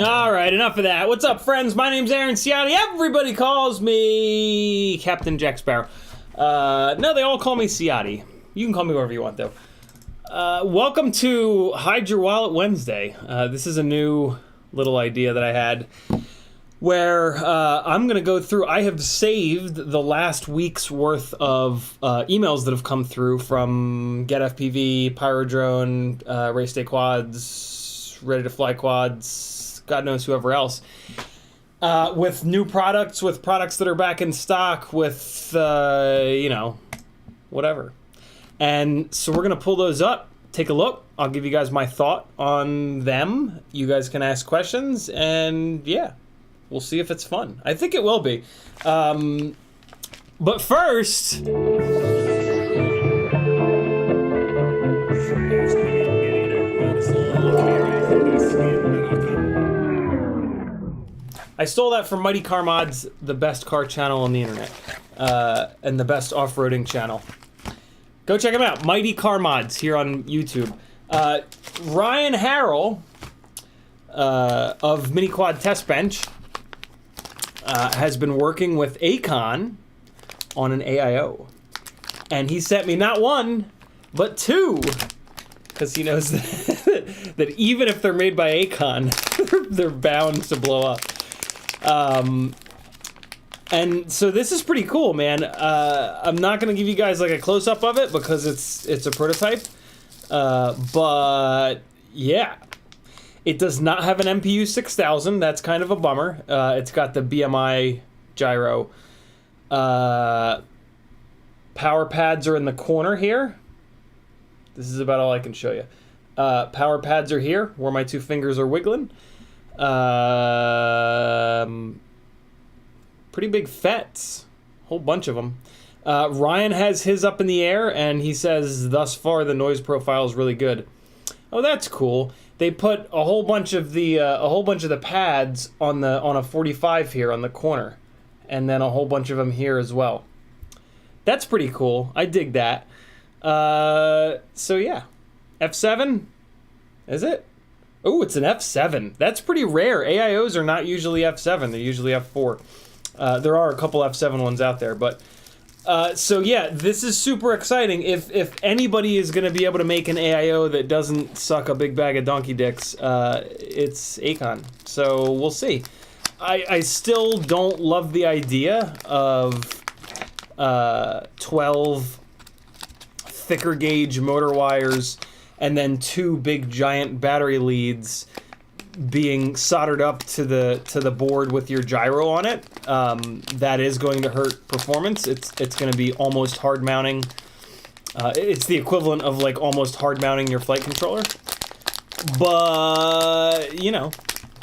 Alright, enough of that. What's up, friends? My name's Aaron Ciotti. Everybody calls me Captain Jack Sparrow. No, they all call me Ciotti. You can call me whatever you want, though. Welcome to Hide Your Wallet Wednesday. This is a new little idea that I had where I'm going to go through. I have saved the last week's worth of emails that have come through from GetFPV, Pyrodrone, Race Day Quads, Ready to Fly Quads, God knows whoever else, with new products, with products that are back in stock, with, you know, whatever. And so we're going to pull those up, take a look. I'll give you guys my thought on them. You guys can ask questions, and yeah, we'll see if it's fun. I think it will be. But first... I stole that from Mighty Car Mods, the best car channel on the internet, and the best off-roading channel. Go check them out, Mighty Car Mods, here on YouTube. Ryan Harrell of Mini Quad Test Bench has been working with Acon on an AIO, and he sent me not one, but two, because he knows that even if they're made by Acon, they're bound to blow up. And so this is pretty cool, man. I'm not gonna give you guys like a close-up of it because it's a prototype. But yeah, it does not have an MPU 6000. That's kind of a bummer. It's got the BMI gyro. Power pads are in the corner here. This is about all I can show you. Power pads are here where my two fingers are wiggling. Pretty big FETs, whole bunch of them. Ryan has his up in the air, and he says thus far the noise profile is really good. Oh, that's cool. They put a whole bunch of the pads on a 45 here on the corner, and then a whole bunch of them here as well. That's pretty cool. I dig that. So yeah, F7, is it? Oh, it's an F7. That's pretty rare. AIOs are not usually F7. They're usually F4. There are a couple F7 ones out there, but so yeah, this is super exciting. If anybody is going to be able to make an AIO that doesn't suck a big bag of donkey dicks, it's Acon. So we'll see. I still don't love the idea of 12 thicker gauge motor wires and then two big giant battery leads being soldered up to the board with your gyro on it. That is going to hurt performance. It's going to be almost hard mounting. It's the equivalent of like almost hard mounting your flight controller. But you know,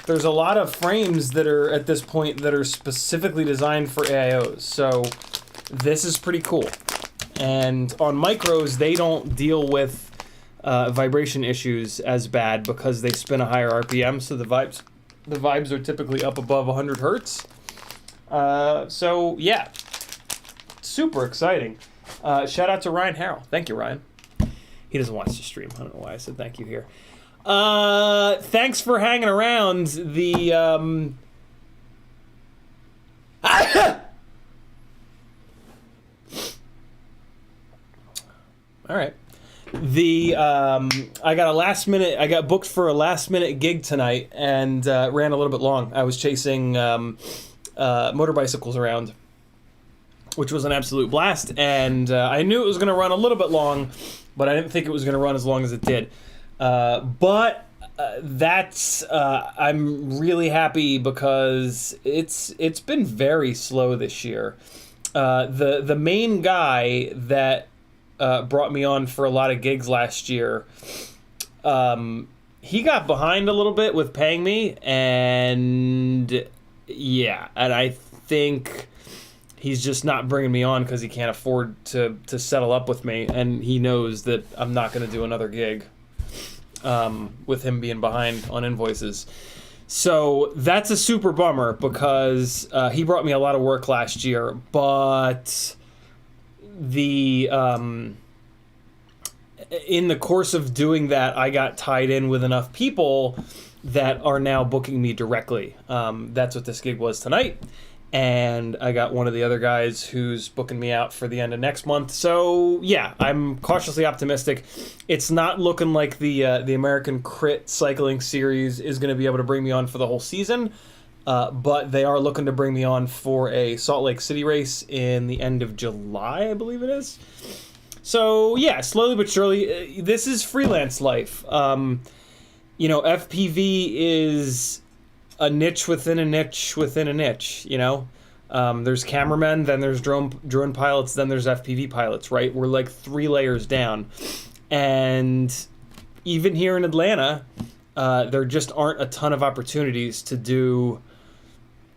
there's a lot of frames that are at this point that are specifically designed for AIOs. So this is pretty cool. And on micros, they don't deal with vibration issues as bad because they spin a higher RPM, so the vibes are typically up above 100 hertz. So yeah, super exciting. Shout out to Ryan Harrell. Thank you, Ryan. He doesn't watch the stream. I don't know why I said thank you here. Thanks for hanging around. The all right. I got booked for a last minute gig tonight and ran a little bit long. I was chasing motor bicycles around, which was an absolute blast, and I knew it was going to run a little bit long, but I didn't think it was going to run as long as it did. But I'm really happy because it's been very slow this year. The main guy that brought me on for a lot of gigs last year, he got behind a little bit with paying me, and yeah, and I think he's just not bringing me on because he can't afford to settle up with me, and he knows that I'm not going to do another gig with him being behind on invoices. So that's a super bummer because he brought me a lot of work last year, but in the course of doing that, I got tied in with enough people that are now booking me directly. That's what this gig was tonight. And I got one of the other guys who's booking me out for the end of next month. So yeah, I'm cautiously optimistic. It's not looking like the American Crit Cycling Series is going to be able to bring me on for the whole season. But they are looking to bring me on for a Salt Lake City race in the end of July, I believe it is. So yeah, slowly but surely, this is freelance life. You know, FPV is a niche within a niche within a niche, you know? There's cameramen, then there's drone pilots, then there's FPV pilots, right? We're like 3 layers down. And even here in Atlanta, there just aren't a ton of opportunities to do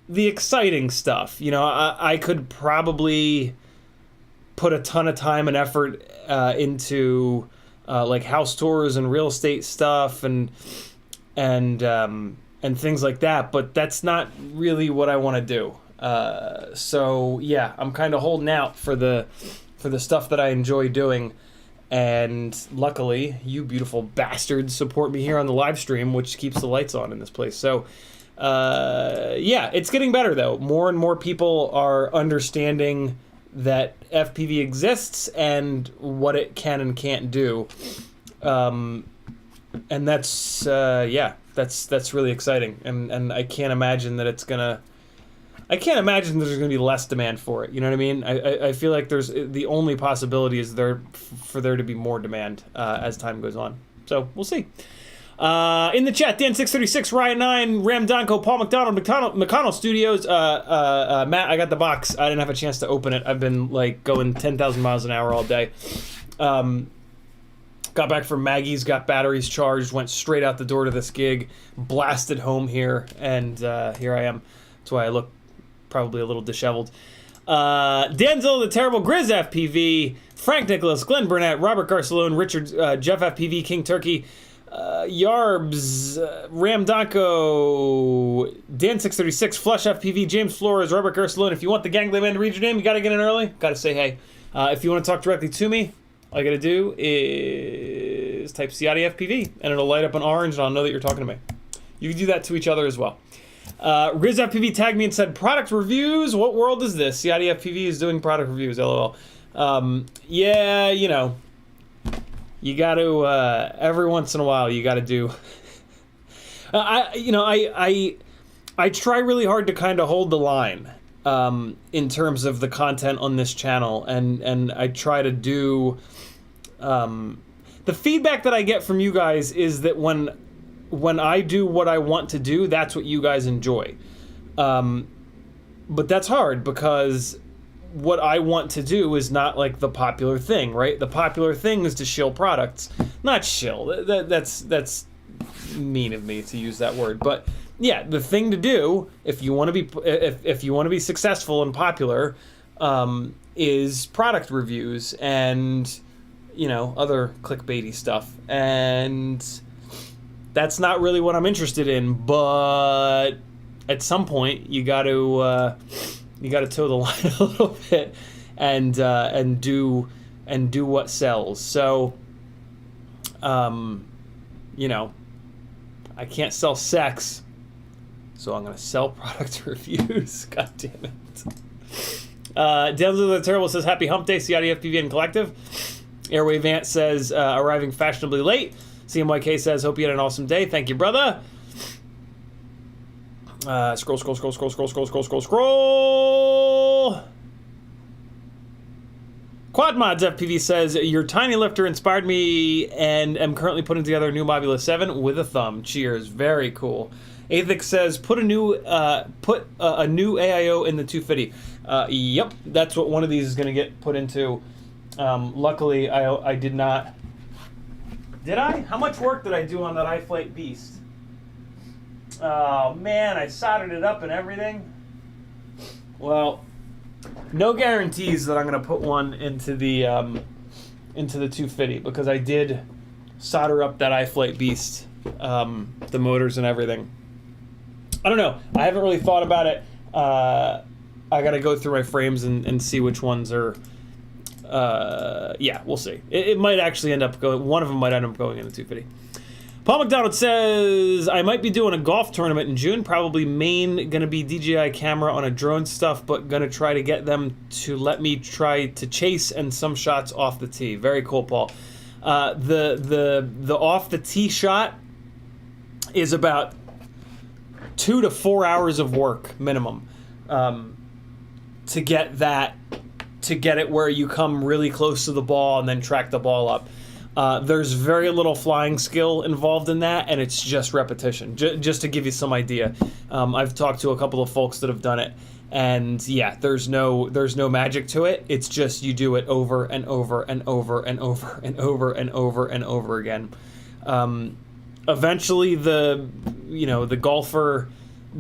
the exciting stuff. You know, I could probably put a ton of time and effort into like house tours and real estate stuff and things like that, but that's not really what I want to do. So yeah, I'm kind of holding out for the stuff that I enjoy doing, and luckily you beautiful bastards support me here on the live stream, which keeps the lights on in this place. So yeah, it's getting better though. More and more people are understanding that FPV exists and what it can and can't do, and that's yeah, that's really exciting, and I can't imagine that it's gonna. I can't imagine there's going to be less demand for it. You know what I mean? I feel like there's the only possibility is for there to be more demand as time goes on. So we'll see. In the chat, Dan636, Ryan 9, Ram Donko, Paul McConnell Studios. Matt, I got the box. I didn't have a chance to open it. I've been like going 10,000 miles an hour all day. Got back from Maggie's, got batteries charged, went straight out the door to this gig, blasted home here, and here I am. That's why I look probably a little disheveled. Denzel the Terrible, Grizz FPV, Frank Nicholas, Glenn Burnett, Robert Garcelone, Richard, Jeff FPV, King Turkey, Yarbs, Ram Donko, Dan636, Flush FPV, James Flores, Robert Garcelone. If you want the gangly man to read your name, you gotta get in early. Gotta say hey. If you want to talk directly to me, all you gotta do is type CiottiFPV, and it'll light up an orange, and I'll know that you're talking to me. You can do that to each other as well. Riz FPV tagged me and said, product reviews? What world is this? CiottiFPV is doing product reviews, lol. Yeah, you know, you got to, every once in a while, you got to do... I try really hard to kind of hold the line in terms of the content on this channel, and I try to do... the feedback that I get from you guys is that when I do what I want to do, that's what you guys enjoy. But that's hard because what I want to do is not like the popular thing, right? The popular thing is to shill products. Not shill. That's mean of me to use that word. But yeah, the thing to do if you want to be if you want to be successful and popular is product reviews and, you know, other clickbaity stuff. And that's not really what I'm interested in, but at some point you got to toe the line a little bit and do what sells. So, you know, I can't sell sex, so I'm gonna sell product reviews. God damn it. Denzel the Terrible says happy hump day, CiottiFPV and Collective. Airwave Ant says arriving fashionably late. CMYK says, hope you had an awesome day. Thank you, brother. Scroll. Quad Mods FPV says, your tiny lifter inspired me and am currently putting together a new Mobula 7 with a thumb. Cheers. Very cool. Athix says, put a new AIO in the 250. Yep, that's what one of these is going to get put into. Luckily, I did not... Did I? How much work did I do on that iFlight Beast? Oh man, I soldered it up and everything. Well, no guarantees that I'm gonna put one into the 250 because I did solder up that iFlight Beast, the motors and everything. I don't know. I haven't really thought about it. I gotta go through my frames and see which ones are. Yeah, we'll see. It might actually end up going, one of them might end up going in the 250. Paul McDonald says, I might be doing a golf tournament in June, probably Maine, gonna be DJI camera on a drone stuff, but gonna try to get them to let me try to chase and some shots off the tee. Very cool, Paul. The off the tee shot is about 2 to 4 hours of work minimum to get that. To get it where you come really close to the ball and then track the ball up. There's very little flying skill involved in that, and it's just repetition. Just to give you some idea, I've talked to a couple of folks that have done it, and yeah, there's no magic to it. It's just you do it over and over and over and over and over and over and over again. Eventually, the golfer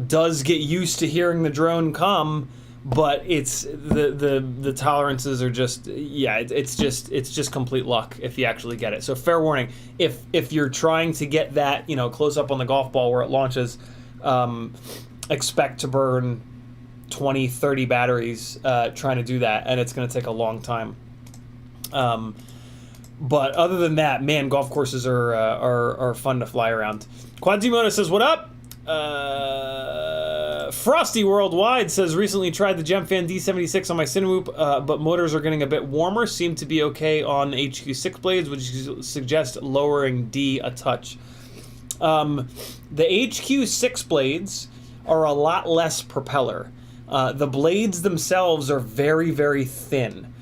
does get used to hearing the drone come, but it's the tolerances are just, yeah, it's just complete luck if you actually get it. So fair warning, if you're trying to get that, close up on the golf ball where it launches, expect to burn 20, 30 batteries trying to do that, and it's going to take a long time. But other than that, man, golf courses are fun to fly around. Quadzimoto says, what up? Frosty Worldwide says, recently tried the Gemfan D76 on my Cinemoop, but motors are getting a bit warmer. Seem to be okay on HQ6 blades, which suggest lowering D a touch. The HQ6 blades are a lot less propeller. The blades themselves are very, very thin.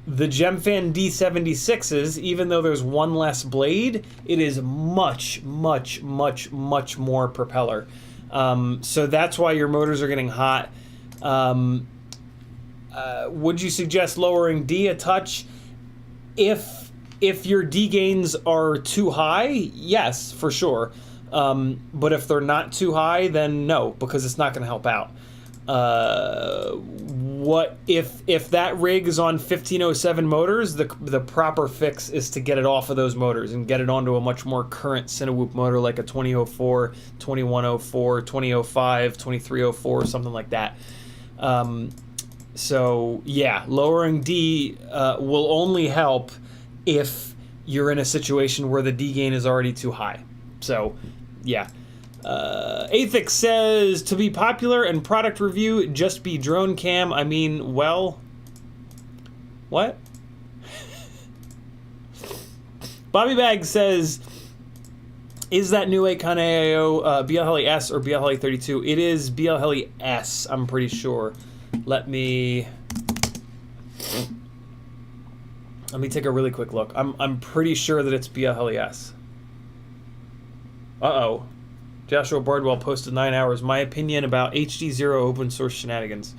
The Gemfan D76s, even though there's one less blade, it is much, much, much, much more propeller. So that's why your motors are getting hot. Would you suggest lowering D a touch? If your D gains are too high, yes, for sure. But if they're not too high, then no, because it's not going to help out. What if that rig is on 1507 motors, the proper fix is to get it off of those motors and get it onto a much more current Cinewoop motor, like a 2004, 2104, 2005, 2304, something like that. So yeah, lowering D will only help if you're in a situation where the D gain is already too high. So yeah. Athix says, to be popular and product review, just be drone cam. I mean, well, what? Bobby Bag says, is that new ACON AIO BL Heli S or BL Heli 32? It is BL Heli S, I'm pretty sure. Let me take a really quick look. I'm pretty sure that it's BL Heli S. Uh-oh. Joshua Bardwell posted 9 hours. My opinion about HD0 open source shenanigans.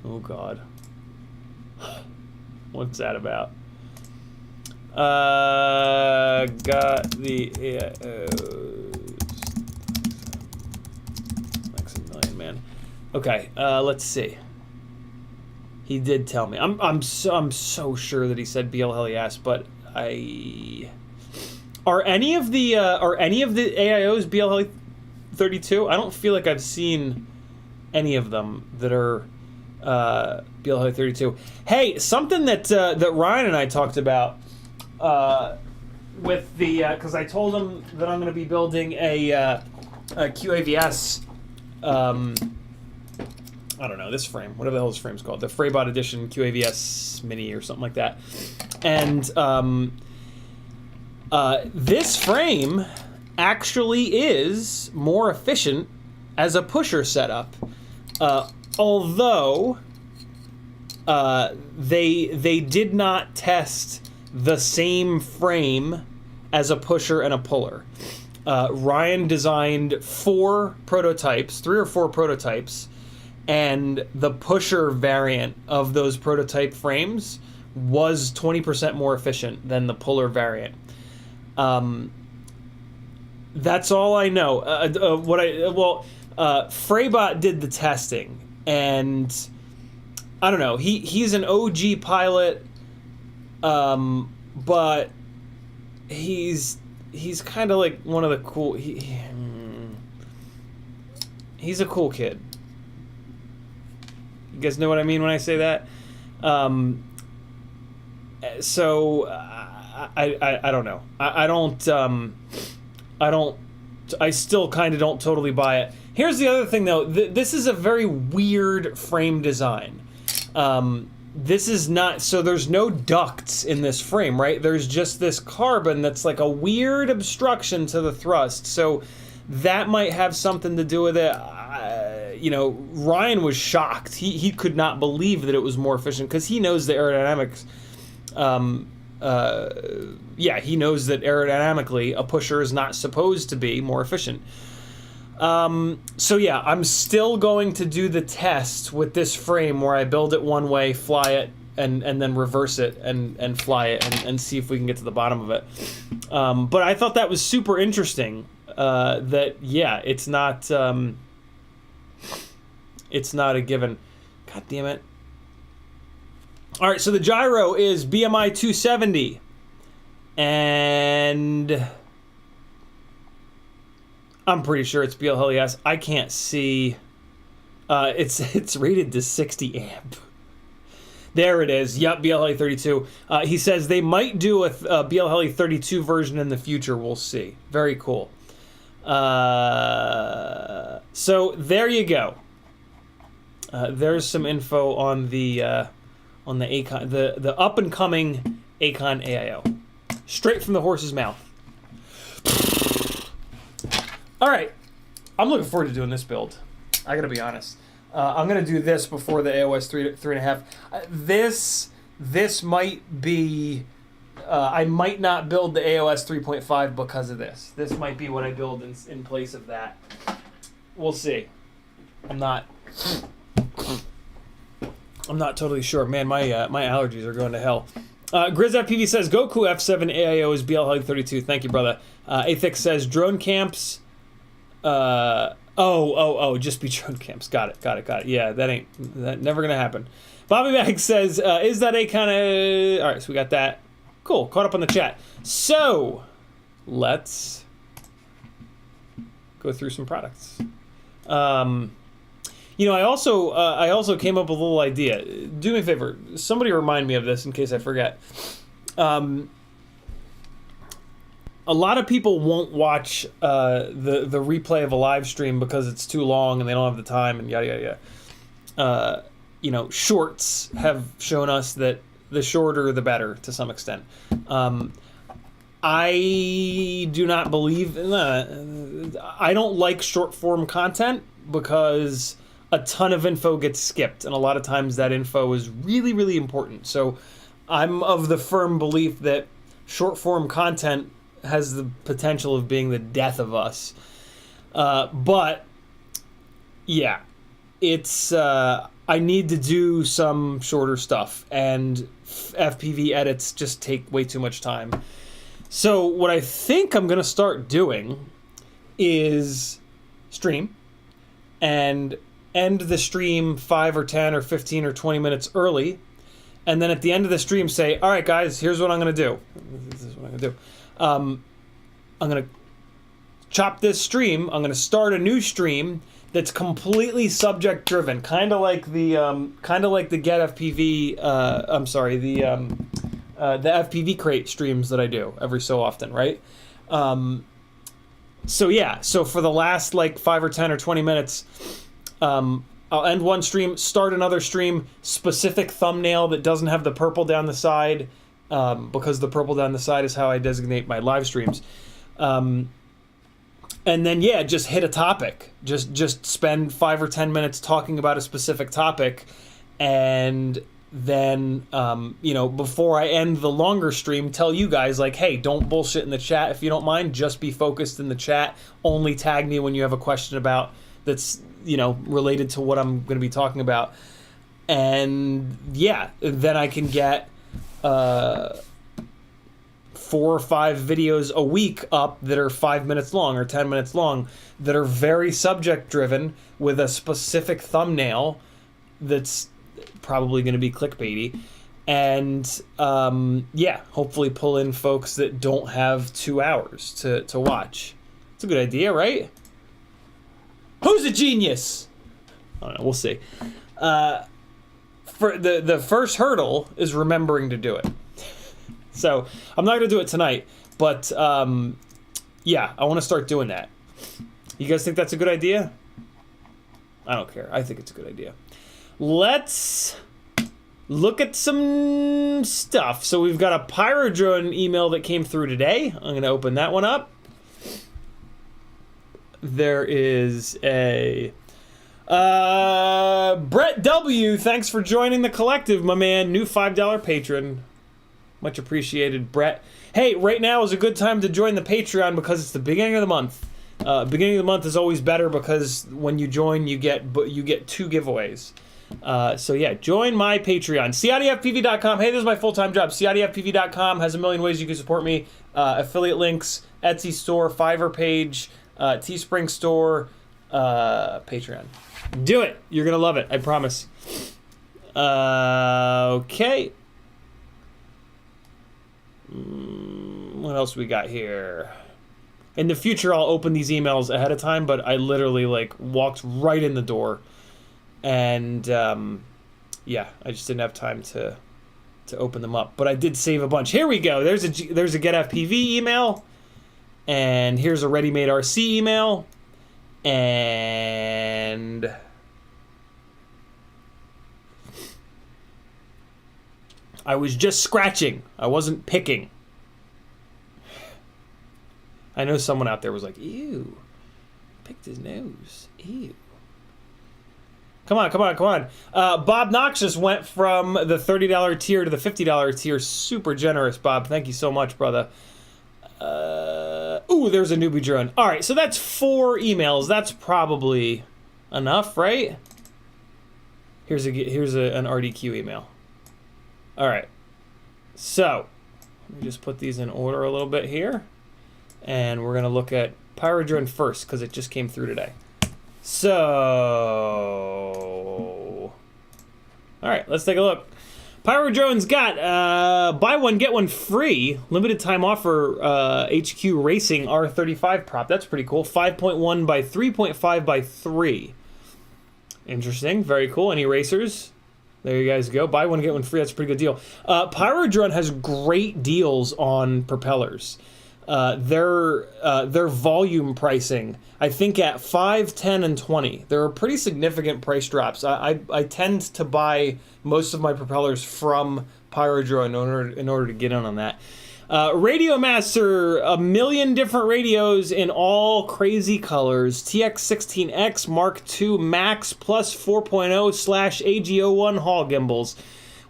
Oh, God. What's that about? Got the... Max a million, man. Okay, let's see. He did tell me. I'm so sure that he said BL Heli S, but I... Are any of the AIOs BL Heli 32? I don't feel like I've seen any of them that are BL Heli 32. Hey, something that Ryan and I talked about with the because I told him that I'm going to be building a QAVS. I don't know, this frame, whatever the hell this frame's called, the Freybott edition QAVS Mini or something like that, and this frame actually is more efficient as a pusher setup, although they did not test the same frame as a pusher and a puller. Ryan designed 3 or 4 prototypes, and the pusher variant of those prototype frames was 20% more efficient than the puller variant. That's all I know. Freybott did the testing, and I don't know. He's an OG pilot, but he's kind of like one of the cool. He's a cool kid. You guys know what I mean when I say that. So I don't know. I still kind of don't totally buy it. Here's the other thing, though. This is a very weird frame design. This is not, so there's no ducts in this frame, right? There's just this carbon that's like a weird obstruction to the thrust. So that might have something to do with it. Ryan was shocked. He could not believe that it was more efficient because he knows the aerodynamics. He knows that aerodynamically a pusher is not supposed to be more efficient. So yeah, I'm still going to do the test with this frame where I build it one way, fly it, and then reverse it and fly it and see if we can get to the bottom of it. But I thought that was super interesting. That yeah, it's not a given. God damn it. All right, so the gyro is BMI 270, and I'm pretty sure it's BLHeli-S. I can't see. It's rated to 60 amp. There it is. Yep, BLHeli 32. He says they might do a BLHeli 32 version in the future. We'll see. Very cool. So there you go. There's some info on the Acon, the up and coming Acon AIO, straight from the horse's mouth. All right, I'm looking forward to doing this build. I gotta be honest. I'm gonna do this before the AOS 3.5. This might be. I might not build the AOS 3.5 because of this. This might be what I build in place of that. We'll see. I'm not totally sure. Man, my allergies are going to hell. GrizFPV says Goku F7 AIO is BLHeli 32. Thank you, brother. Athix says drone camps. Just be drone camps. Got it. Yeah, that never gonna happen. Bobby Bag says, is that a kind of... All right, so we got that. Cool, caught up on the chat. So, let's go through some products. You know, I also came up with a little idea. Do me a favor, somebody remind me of this in case I forget. A lot of people won't watch the replay of a live stream because it's too long and they don't have the time and yada yada yada. You know, shorts have shown us that the shorter the better to some extent. I do not believe in that. I don't like short form content because a ton of info gets skipped, and a lot of times that info is really, really important. So I'm of the firm belief that short form content has the potential of being the death of us. But yeah, it's I need to do some shorter stuff, and FPV edits just take way too much time. So what I think I'm gonna start doing is stream and end the stream 5 or 10 or 15 or 20 minutes early, and then at the end of the stream say, all right guys, here's what I'm gonna do. This is what I'm gonna do. I'm gonna chop this stream. I'm gonna start a new stream that's completely subject driven, kind of like the GetFPV. I'm sorry, the FPV crate streams that I do every so often, right? So yeah, so for the last like 5 or 10 or 20 minutes, I'll end one stream, start another stream, specific thumbnail that doesn't have the purple down the side, because the purple down the side is how I designate my live streams. And then yeah, just hit a topic. Just spend 5 or 10 minutes talking about a specific topic, and then you know, before I end the longer stream, tell you guys like, hey, don't bullshit in the chat if you don't mind. Just be focused in the chat. Only tag me when you have a question about that's, you know, related to what I'm going to be talking about. And yeah, then I can get 4 or 5 videos a week up that are 5 minutes long or 10 minutes long that are very subject driven with a specific thumbnail that's probably going to be clickbaity, and yeah, hopefully pull in folks that don't have 2 hours to watch. It's a good idea, right? Who's a genius? I don't know, we'll see. For the first hurdle is remembering to do it. So I'm not gonna do it tonight, but yeah, I want to start doing that. You guys think that's a good idea? I don't care. I think it's a good idea. Let's look at some stuff. So we've got a Pyrodrone email that came through today. I'm gonna open that one up. There is a Brett W. Thanks for joining the collective, my man. New $5 patron. Much appreciated, Brett. Hey, right now is a good time to join the Patreon because it's the beginning of the month. Beginning of the month is always better because when you join, you get 2 giveaways. So yeah, join my Patreon. CiottiFPV.com. Hey, this is my full-time job. CiottiFPV.com has a million ways you can support me. Affiliate links, Etsy store, Fiverr page, Teespring store, Patreon. Do it. You're going to love it. I promise. Okay. What else we got here? In the future, I'll open these emails ahead of time, but I literally, like, walked right in the door. And, yeah, I just didn't have time to open them up. But I did save a bunch. Here we go. There's a GetFPV email. And here's a ReadymadeRC email. And I was just scratching. I wasn't picking. I know someone out there was like, ew, picked his nose. Ew. Come on, come on, come on. Bob Noxious went from the $30 tier to the $50 tier. Super generous, Bob. Thank you so much, brother. Ooh, there's a NewbeeDrone. All right, so that's 4 emails. That's probably enough, right? Here's an RDQ email. All right. So let me just put these in order a little bit here. And we're going to look at Pyrodrone first because it just came through today. So, all right, let's take a look. Pyrodrone's got buy one, get one free. Limited time offer HQ Racing R35 prop. That's pretty cool. 5.1 by 3.5 by 3. Interesting. Very cool. Any racers? There you guys go. Buy one, get one free. That's a pretty good deal. Pyrodrone has great deals on propellers. Their volume pricing, I think at 5, 10, and 20, there are pretty significant price drops. I tend to buy most of my propellers from Pyrodrone in order to get in on that. Radio Master, a million different radios in all crazy colors. TX16X Mark II Max plus 4.0/AG01 Hall gimbals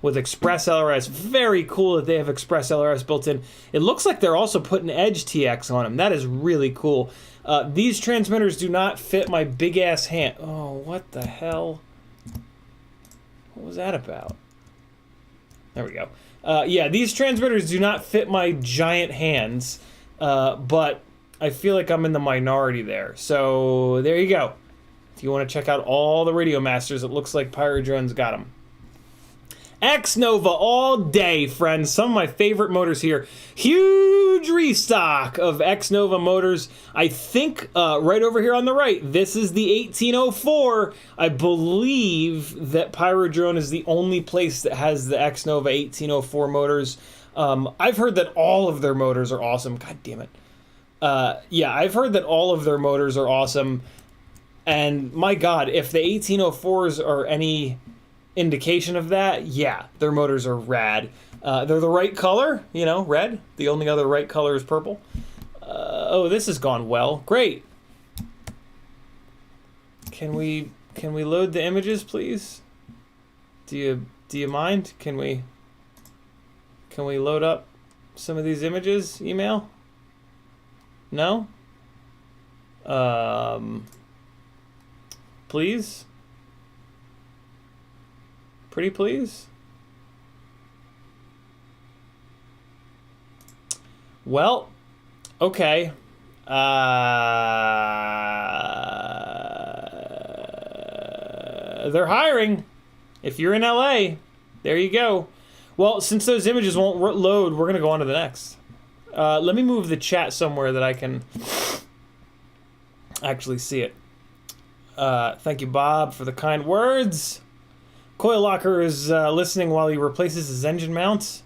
with Express LRS. Very cool that they have Express LRS built in. It looks like they're also putting Edge TX on them. That is really cool. These transmitters do not fit my big-ass hand. Oh, what the hell? What was that about? There we go. Yeah, these transmitters do not fit my giant hands, but I feel like I'm in the minority there. So there you go. If you want to check out all the Radio Masters, it looks like Pyrodrone's got them. X-Nova all day, friends. Some of my favorite motors here. Huge restock of X-Nova motors. I think right over here on the right, this is the 1804. I believe that Pyrodrone is the only place that has the X-Nova 1804 motors. I've heard that all of their motors are awesome. God damn it. Yeah, I've heard that all of their motors are awesome. And my God, if the 1804s are any indication of that, yeah, their motors are rad. They're the right color, you know, red. The only other right color is purple. Oh, this has gone well. Great. Can we load the images, please? Do you mind? Can we load up some of these images? Email? No? Please? Pretty please? Well, okay. They're hiring. If you're in LA, there you go. Well, since those images won't load, we're going to go on to the next. Let me move the chat somewhere that I can actually see it. Thank you, Bob, for the kind words. Coil Locker is listening while he replaces his engine mounts.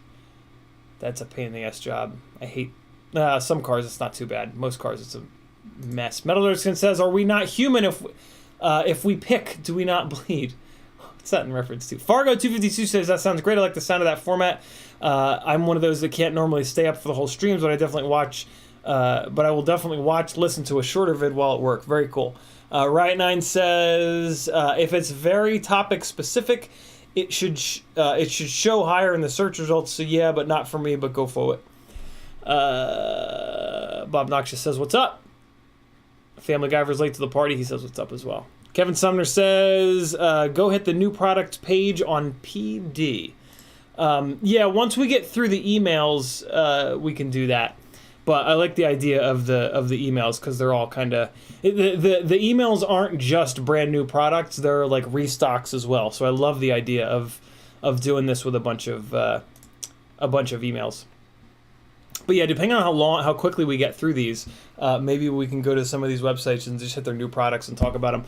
That's a pain in the ass job. I hate some cars. It's not too bad. Most cars, it's a mess. Metal Earthskin says, "Are we not human if we pick? Do we not bleed?" What's that in reference to? Fargo 252 says, "That sounds great. I like the sound of that format. I'm one of those that can't normally stay up for the whole streams, but I definitely watch. But I will definitely listen to a shorter vid while at work. Very cool." Riot9 says, if it's very topic specific, it should show higher in the search results. So yeah, but not for me, but go for it. Bob Noxious says, "What's up?" Family Guyver's late to the party. He says, "What's up?" as well. Kevin Sumner says, go hit the new product page on PD. Yeah, once we get through the emails, we can do that. But I like the idea of the emails because they're all kind of the emails aren't just brand new products; they're like restocks as well. So I love the idea of doing this with a bunch of emails. But yeah, depending on how quickly we get through these, maybe we can go to some of these websites and just hit their new products and talk about them.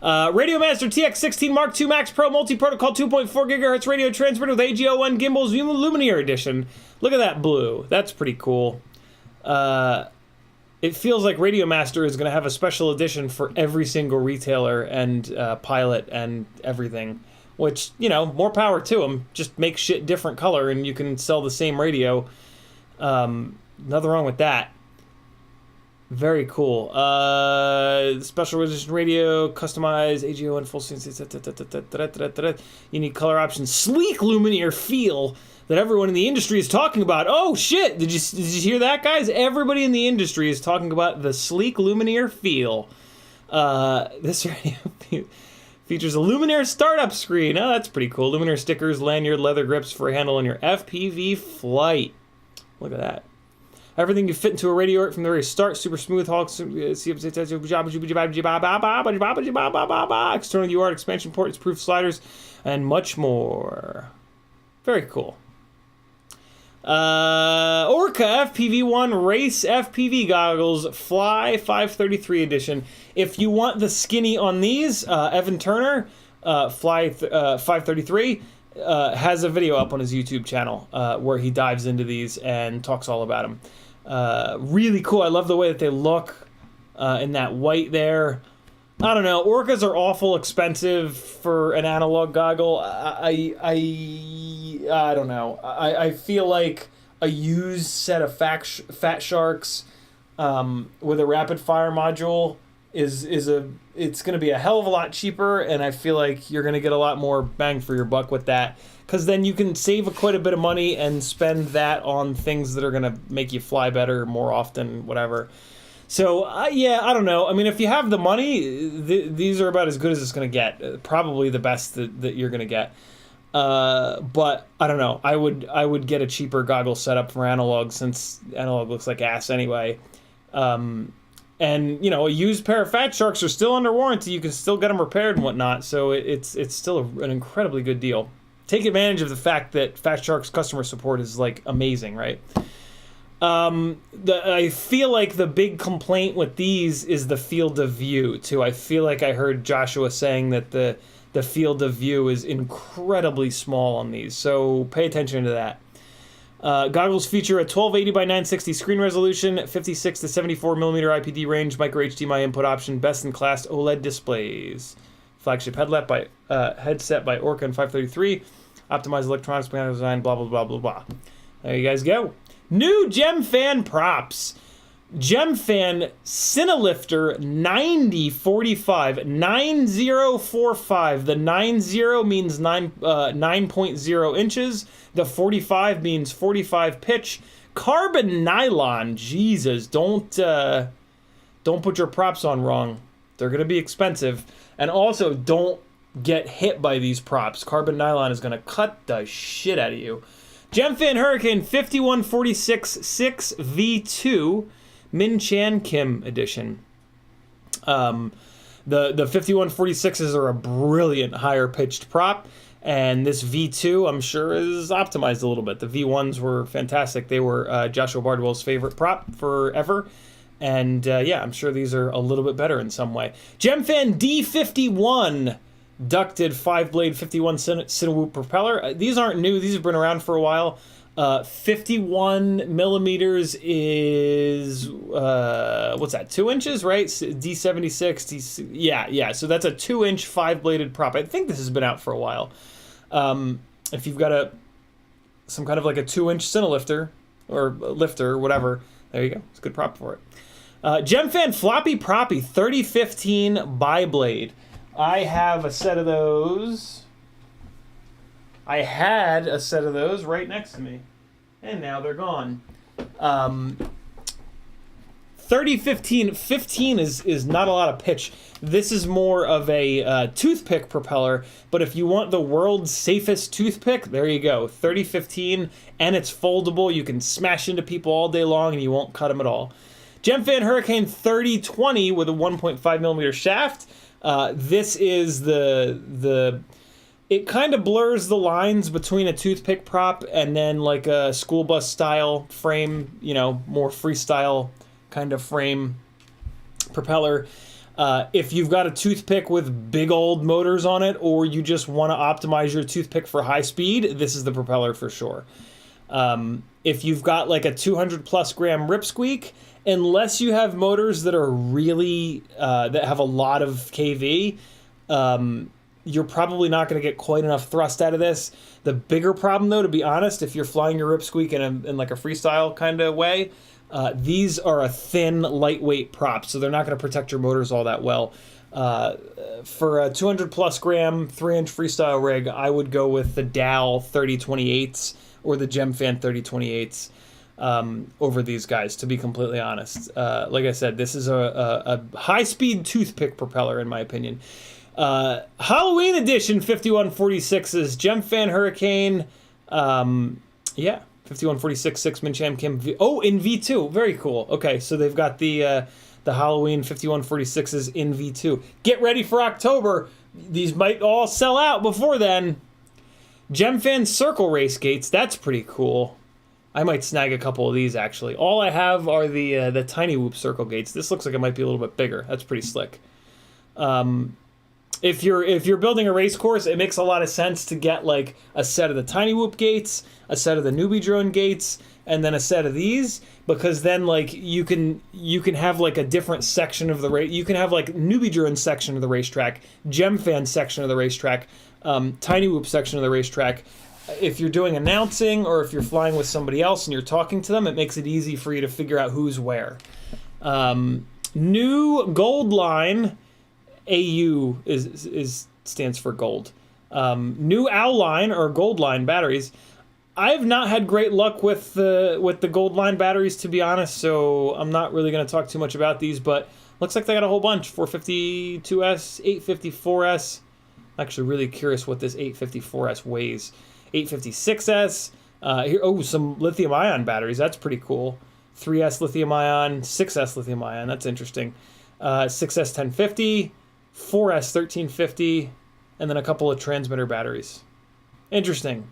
RadioMaster TX16 Mark II Max Pro Multi-Protocol 2.4 GHz radio transmitter with AGO1 gimbals Lumineer edition. Look at that blue. That's pretty cool. It feels like RadioMaster is going to have a special edition for every single retailer and pilot and everything. Which, you know, more power to them. Just make shit different color and you can sell the same radio. Nothing wrong with that. Very cool. Special edition radio, customized AGO and full scene. Unique color options, sleek Lumineer feel that everyone in the industry is talking about. Oh shit! Did you hear that, guys? Everybody in the industry is talking about the sleek Lumineer feel. This radio features a Lumineer startup screen. Oh, that's pretty cool. Lumineer stickers, lanyard, leather grips for a handle on your FPV flight. Look at that. Everything you fit into a radio from the very start. Super smooth, external UART expansion port, proof sliders, and much more. Very cool. Orca FPV1 Race FPV goggles, Fly 533 edition. If you want the skinny on these, Evan Turner, Fly 533, has a video up on his YouTube channel where he dives into these and talks all about them. Really cool. I love the way that they look in that white there. I don't know. Orcas are awful expensive for an analog goggle. I don't know. I feel like a used set of Fat Sharks with a rapid fire module it's going to be a hell of a lot cheaper, and I feel like you're going to get a lot more bang for your buck with that, because then you can save quite a bit of money and spend that on things that are going to make you fly better more often, whatever. So, yeah, I don't know. I mean, if you have the money, these are about as good as it's going to get. Probably the best that you're going to get. But I don't know. I would get a cheaper goggle setup for analog, since analog looks like ass anyway. And, you know, a used pair of Fat Sharks are still under warranty. You can still get them repaired and whatnot. So it's still an incredibly good deal. Take advantage of the fact that Fat Shark's customer support is, like, amazing, right? I feel like the big complaint with these is the field of view, too. I feel like I heard Joshua saying that the field of view is incredibly small on these. So pay attention to that. Goggles feature a 1280 by 960 screen resolution, 56 to 74 millimeter IPD range, micro HDMI input option, best in class OLED displays. Flagship headset by Orca and 533, optimized electronics, mechanical design, blah blah blah blah blah. There you guys go. New GemFan props. GemFan Cinelifter 9045, 9045. The 90 means 9.0 inches. The 45 means 45 pitch. Carbon nylon. Jesus, don't put your props on wrong. They're gonna be expensive. And also, don't get hit by these props. Carbon nylon is gonna cut the shit out of you. GemFan Hurricane 5146-6 V2. Min Chan Kim edition. The 5146s are a brilliant higher pitched prop, and this V2 I'm sure is optimized a little bit. The V1s were fantastic. They were Joshua Bardwell's favorite prop forever, and yeah, I'm sure these are a little bit better in some way. GemFan D51 ducted 5-blade 51 Cinewhoop propeller. These aren't new. These have been around for a while. 51 millimeters is what's that, 2 inches, right? D76 yeah, so that's a 2-inch 5-bladed prop. I think this has been out for a while. If you've got some kind of like a 2-inch Cinelifter or lifter or whatever, there you go, it's a good prop for it. GemFan Floppy Proppy 3015 bi-blade. I have a set of those. I had a set of those right next to me, and now they're gone. 3015. 15 is not a lot of pitch. This is more of a toothpick propeller, but if you want the world's safest toothpick, there you go. 3015, and it's foldable. You can smash into people all day long, and you won't cut them at all. Gemfan Hurricane 3020 with a 1.5 millimeter shaft. This is it kind of blurs the lines between a toothpick prop and then like a school bus style frame, you know, more freestyle kind of frame propeller. If you've got a toothpick with big old motors on it, or you just want to optimize your toothpick for high speed, this is the propeller for sure. If you've got like a 200 plus gram ripsqueak, unless you have motors that are really, that have a lot of KV, you're probably not going to get quite enough thrust out of this. The bigger problem though, to be honest, if you're flying your ripsqueak in like a freestyle kind of way, these are a thin, lightweight prop, so they're not going to protect your motors all that well. For a 200 plus gram 3-inch freestyle rig, I would go with the Dow 3028s or the Gemfan 3028s. Over these guys, to be completely honest. Like I said, this is a high-speed toothpick propeller, in my opinion. Halloween edition 5146's Gemfan Hurricane. Yeah, 5146 6-man Cham Kim V. Oh, in V2. Very cool. Okay, so they've got the Halloween 5146s in V2. Get ready for October. These might all sell out before then. Gemfan Circle Race Gates. That's pretty cool. I might snag a couple of these, actually. All I have are the Tiny Whoop circle gates. This looks like it might be a little bit bigger. That's pretty slick. If you're building a race course, it makes a lot of sense to get like a set of the Tiny Whoop gates, a set of the NewbeeDrone gates, and then a set of these, because then like you can have like a different section of the race. You can have like NewbeeDrone section of the racetrack, Gemfan section of the racetrack, Tiny Whoop section of the racetrack. If you're doing announcing or if you're flying with somebody else and you're talking to them, it makes it easy for you to figure out who's where. New gold line, AU stands for gold. New OW line or gold line batteries. I've not had great luck with the gold line batteries, to be honest, so I'm not really going to talk too much about these, but looks like they got a whole bunch. 452S, 854S. I'm actually really curious what this 854S weighs. 856S. Here, some lithium ion batteries. That's pretty cool. 3S lithium ion, 6S lithium ion. That's interesting. 6S 1050, 4S 1350, and then a couple of transmitter batteries. Interesting.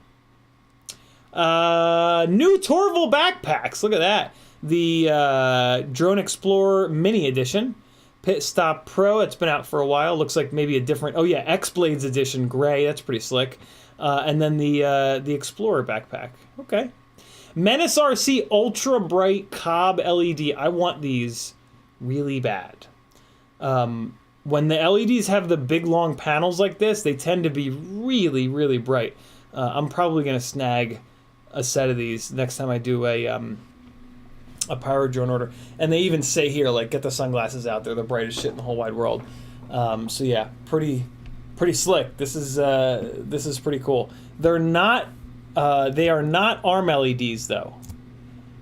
New Torval backpacks. Look at that. The Drone Explorer Mini Edition. Pit Stop Pro. It's been out for a while. Looks like maybe a different... Oh, yeah. X-Blades Edition Gray. That's pretty slick. And then the Explorer backpack. Okay. Menace RC Ultra Bright Cob LED. I want these really bad. When the LEDs have the big long panels like this, they tend to be really, really bright. I'm probably going to snag a set of these next time I do a Pyrodrone order. And they even say here, like, get the sunglasses out. They're the brightest shit in the whole wide world. So yeah, pretty slick. This is pretty cool. They are not ARM LEDs though.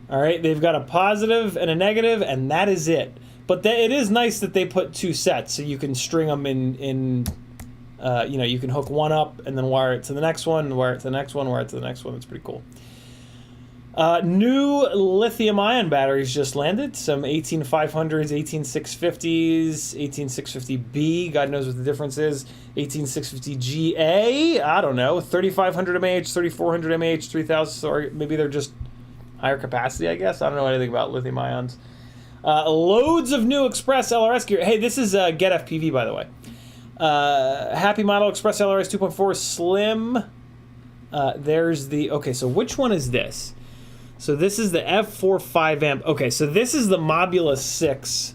All right, they've got a positive and a negative, and that is it. But it is nice that they put two sets, so you can string them in you can hook one up and then wire it to the next one, wire it to the next one, wire it to the next one. It's pretty cool. New lithium-ion batteries just landed. Some 18500s, 18650s, 18650B. God knows what the difference is. 18650GA. I don't know. 3500 mAh, 3400 mAh, 3000. Or maybe they're just higher capacity, I guess. I don't know anything about lithium-ions. Loads of new Express LRS gear. Hey, this is GetFPV, by the way. Happy Model Express LRS 2.4 Slim. There's the... Okay, so which one is this? So this is the F4 5 amp. Okay, so this is the Mobula 6.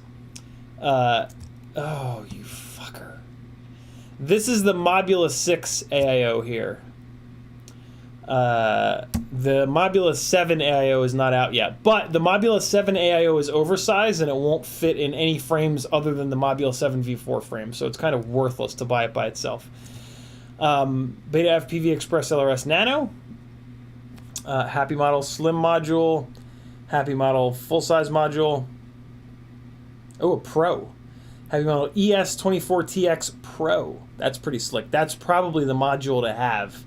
Oh, you fucker. This is the Mobula 6 AIO here. The Mobula 7 AIO is not out yet, but the Mobula 7 AIO is oversized and it won't fit in any frames other than the Mobula 7 V4 frame, so it's kind of worthless to buy it by itself. Beta FPV Express LRS Nano. Happy Model Slim module, Happy Model full-size module, Oh, a Pro. Heavy model ES24TX Pro. That's pretty slick. That's probably the module to have.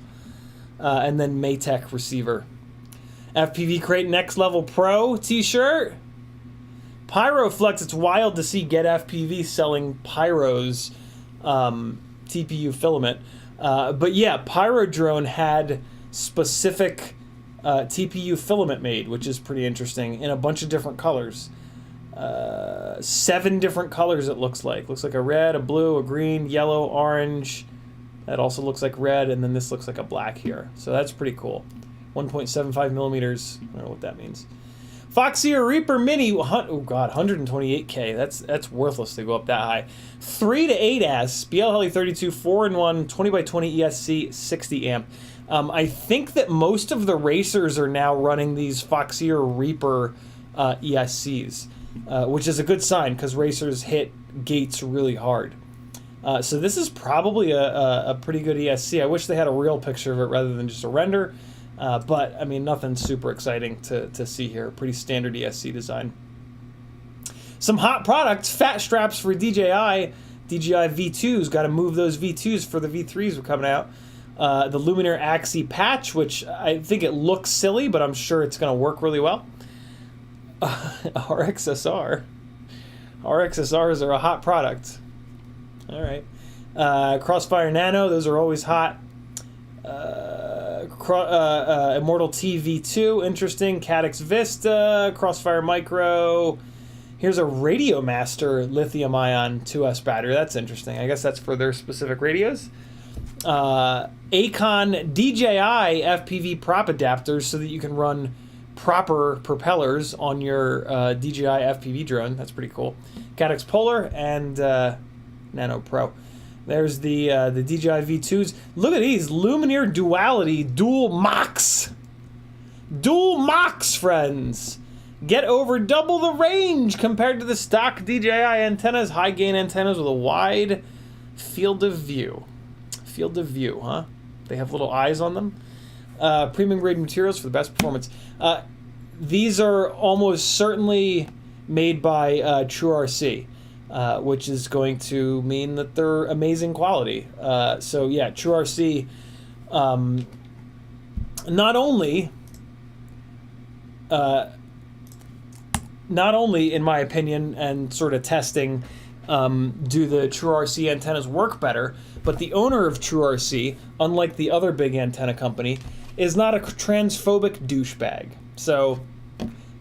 And then Maytech receiver. FPV Crate Next Level Pro t-shirt. Pyroflex. It's wild to see GetFPV selling Pyro's TPU filament. But yeah, Pyrodrone had specific TPU filament made, which is pretty interesting, in a bunch of different colors. 7 different colors it looks like. Looks like a red, a blue, a green, yellow, orange. That also looks like red, and then this looks like a black here. So that's pretty cool. 1.75 millimeters. I don't know what that means. Foxeer Reaper Mini. Oh god, 128K. That's worthless to go up that high. 3 to 8S BL Heli 32 4-in-1 20x20 ESC 60 amp. I think that most of the racers are now running these Foxeer Reaper ESCs, which is a good sign because racers hit gates really hard. So this is probably a pretty good ESC. I wish they had a real picture of it rather than just a render. But, I mean, nothing super exciting to see here. Pretty standard ESC design. Some hot products. Fat straps for DJI. DJI V2s. Got to move those V2s for the V3s are coming out. The Luminaire Axi patch, which I think it looks silly, but I'm sure it's going to work really well. RXSR. RXSRs are a hot product. All right. Crossfire Nano. Those are always hot. Immortal TV2, interesting. Caddx Vista, Crossfire Micro. Here's a Radiomaster lithium-ion 2S battery. That's interesting. I guess that's for their specific radios. Acon DJI FPV prop adapters so that you can run proper propellers on your DJI FPV drone. That's pretty cool. Caddx Polar and Nano Pro. There's the DJI V2s. Look at these. Luminaire Duality Dual Mox. Dual Mox, friends. Get over double the range compared to the stock DJI antennas. High gain antennas with a wide field of view. Field of view, huh? They have little eyes on them. Premium grade materials for the best performance. These are almost certainly made by TrueRC. Which is going to mean that they're amazing quality. So yeah, TrueRC, not only in my opinion and sort of testing, do the TrueRC antennas work better, but the owner of TrueRC, unlike the other big antenna company, is not a transphobic douchebag. So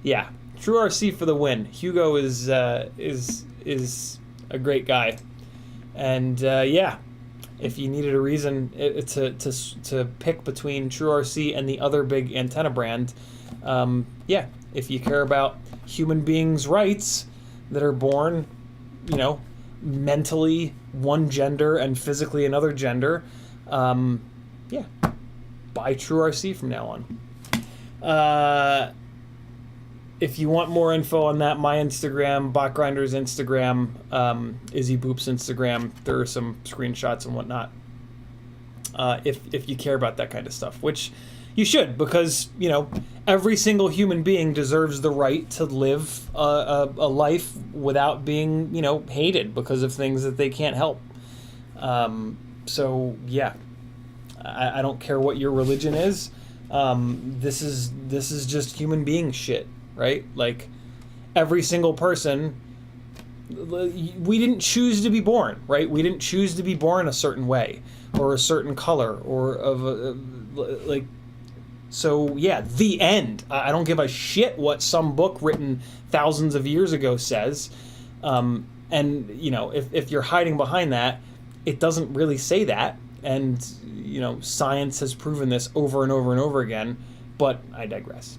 yeah, TrueRC for the win. Hugo is a great guy, and yeah, if you needed a reason to pick between TrueRC and the other big antenna brand, yeah, if you care about human beings' rights that are born, you know, mentally one gender and physically another gender, yeah, buy TrueRC from now on. If you want more info on that, my Instagram, Botgrinder's Instagram, Izzy Boop's Instagram, there are some screenshots and whatnot. If you care about that kind of stuff, which you should, because, you know, every single human being deserves the right to live a life without being, you know, hated because of things that they can't help. So yeah, I don't care what your religion is. This is just human being shit. Right? Like, every single person, we didn't choose to be born, right? We didn't choose to be born a certain way or a certain color or like, so yeah, the end. I don't give a shit what some book written thousands of years ago says. And, you know, if you're hiding behind that, it doesn't really say that. And, you know, science has proven this over and over and over again, but I digress.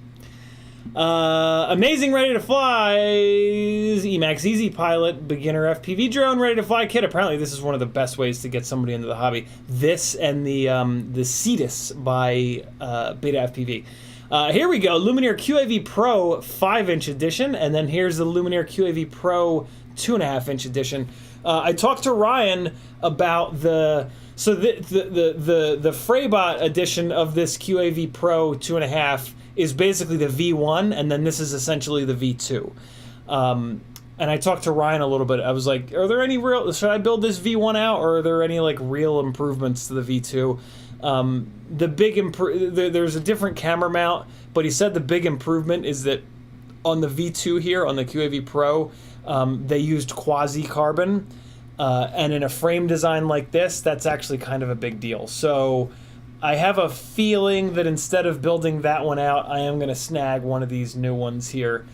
Amazing ready to fly Emax Easy Pilot beginner FPV drone ready to fly kit. Apparently this is one of the best ways to get somebody into the hobby. This and the Cetus by Beta FPV. Here we go. Luminaire QAV Pro 5-inch edition, and then here's the Luminaire QAV Pro 2.5-inch edition. I talked to Ryan about the Freybott edition of this QAV Pro 2.5 is basically the V1, and then this is essentially the V2. And I talked to Ryan a little bit. I was like, are there any real, should I build this V1 out, or are there any like real improvements to the V2? The big there's a different camera mount, but he said the big improvement is that on the V2 here, on the QAV Pro, they used quasi-carbon, and in a frame design like this, that's actually kind of a big deal. So I have a feeling that instead of building that one out, I am going to snag one of these new ones here.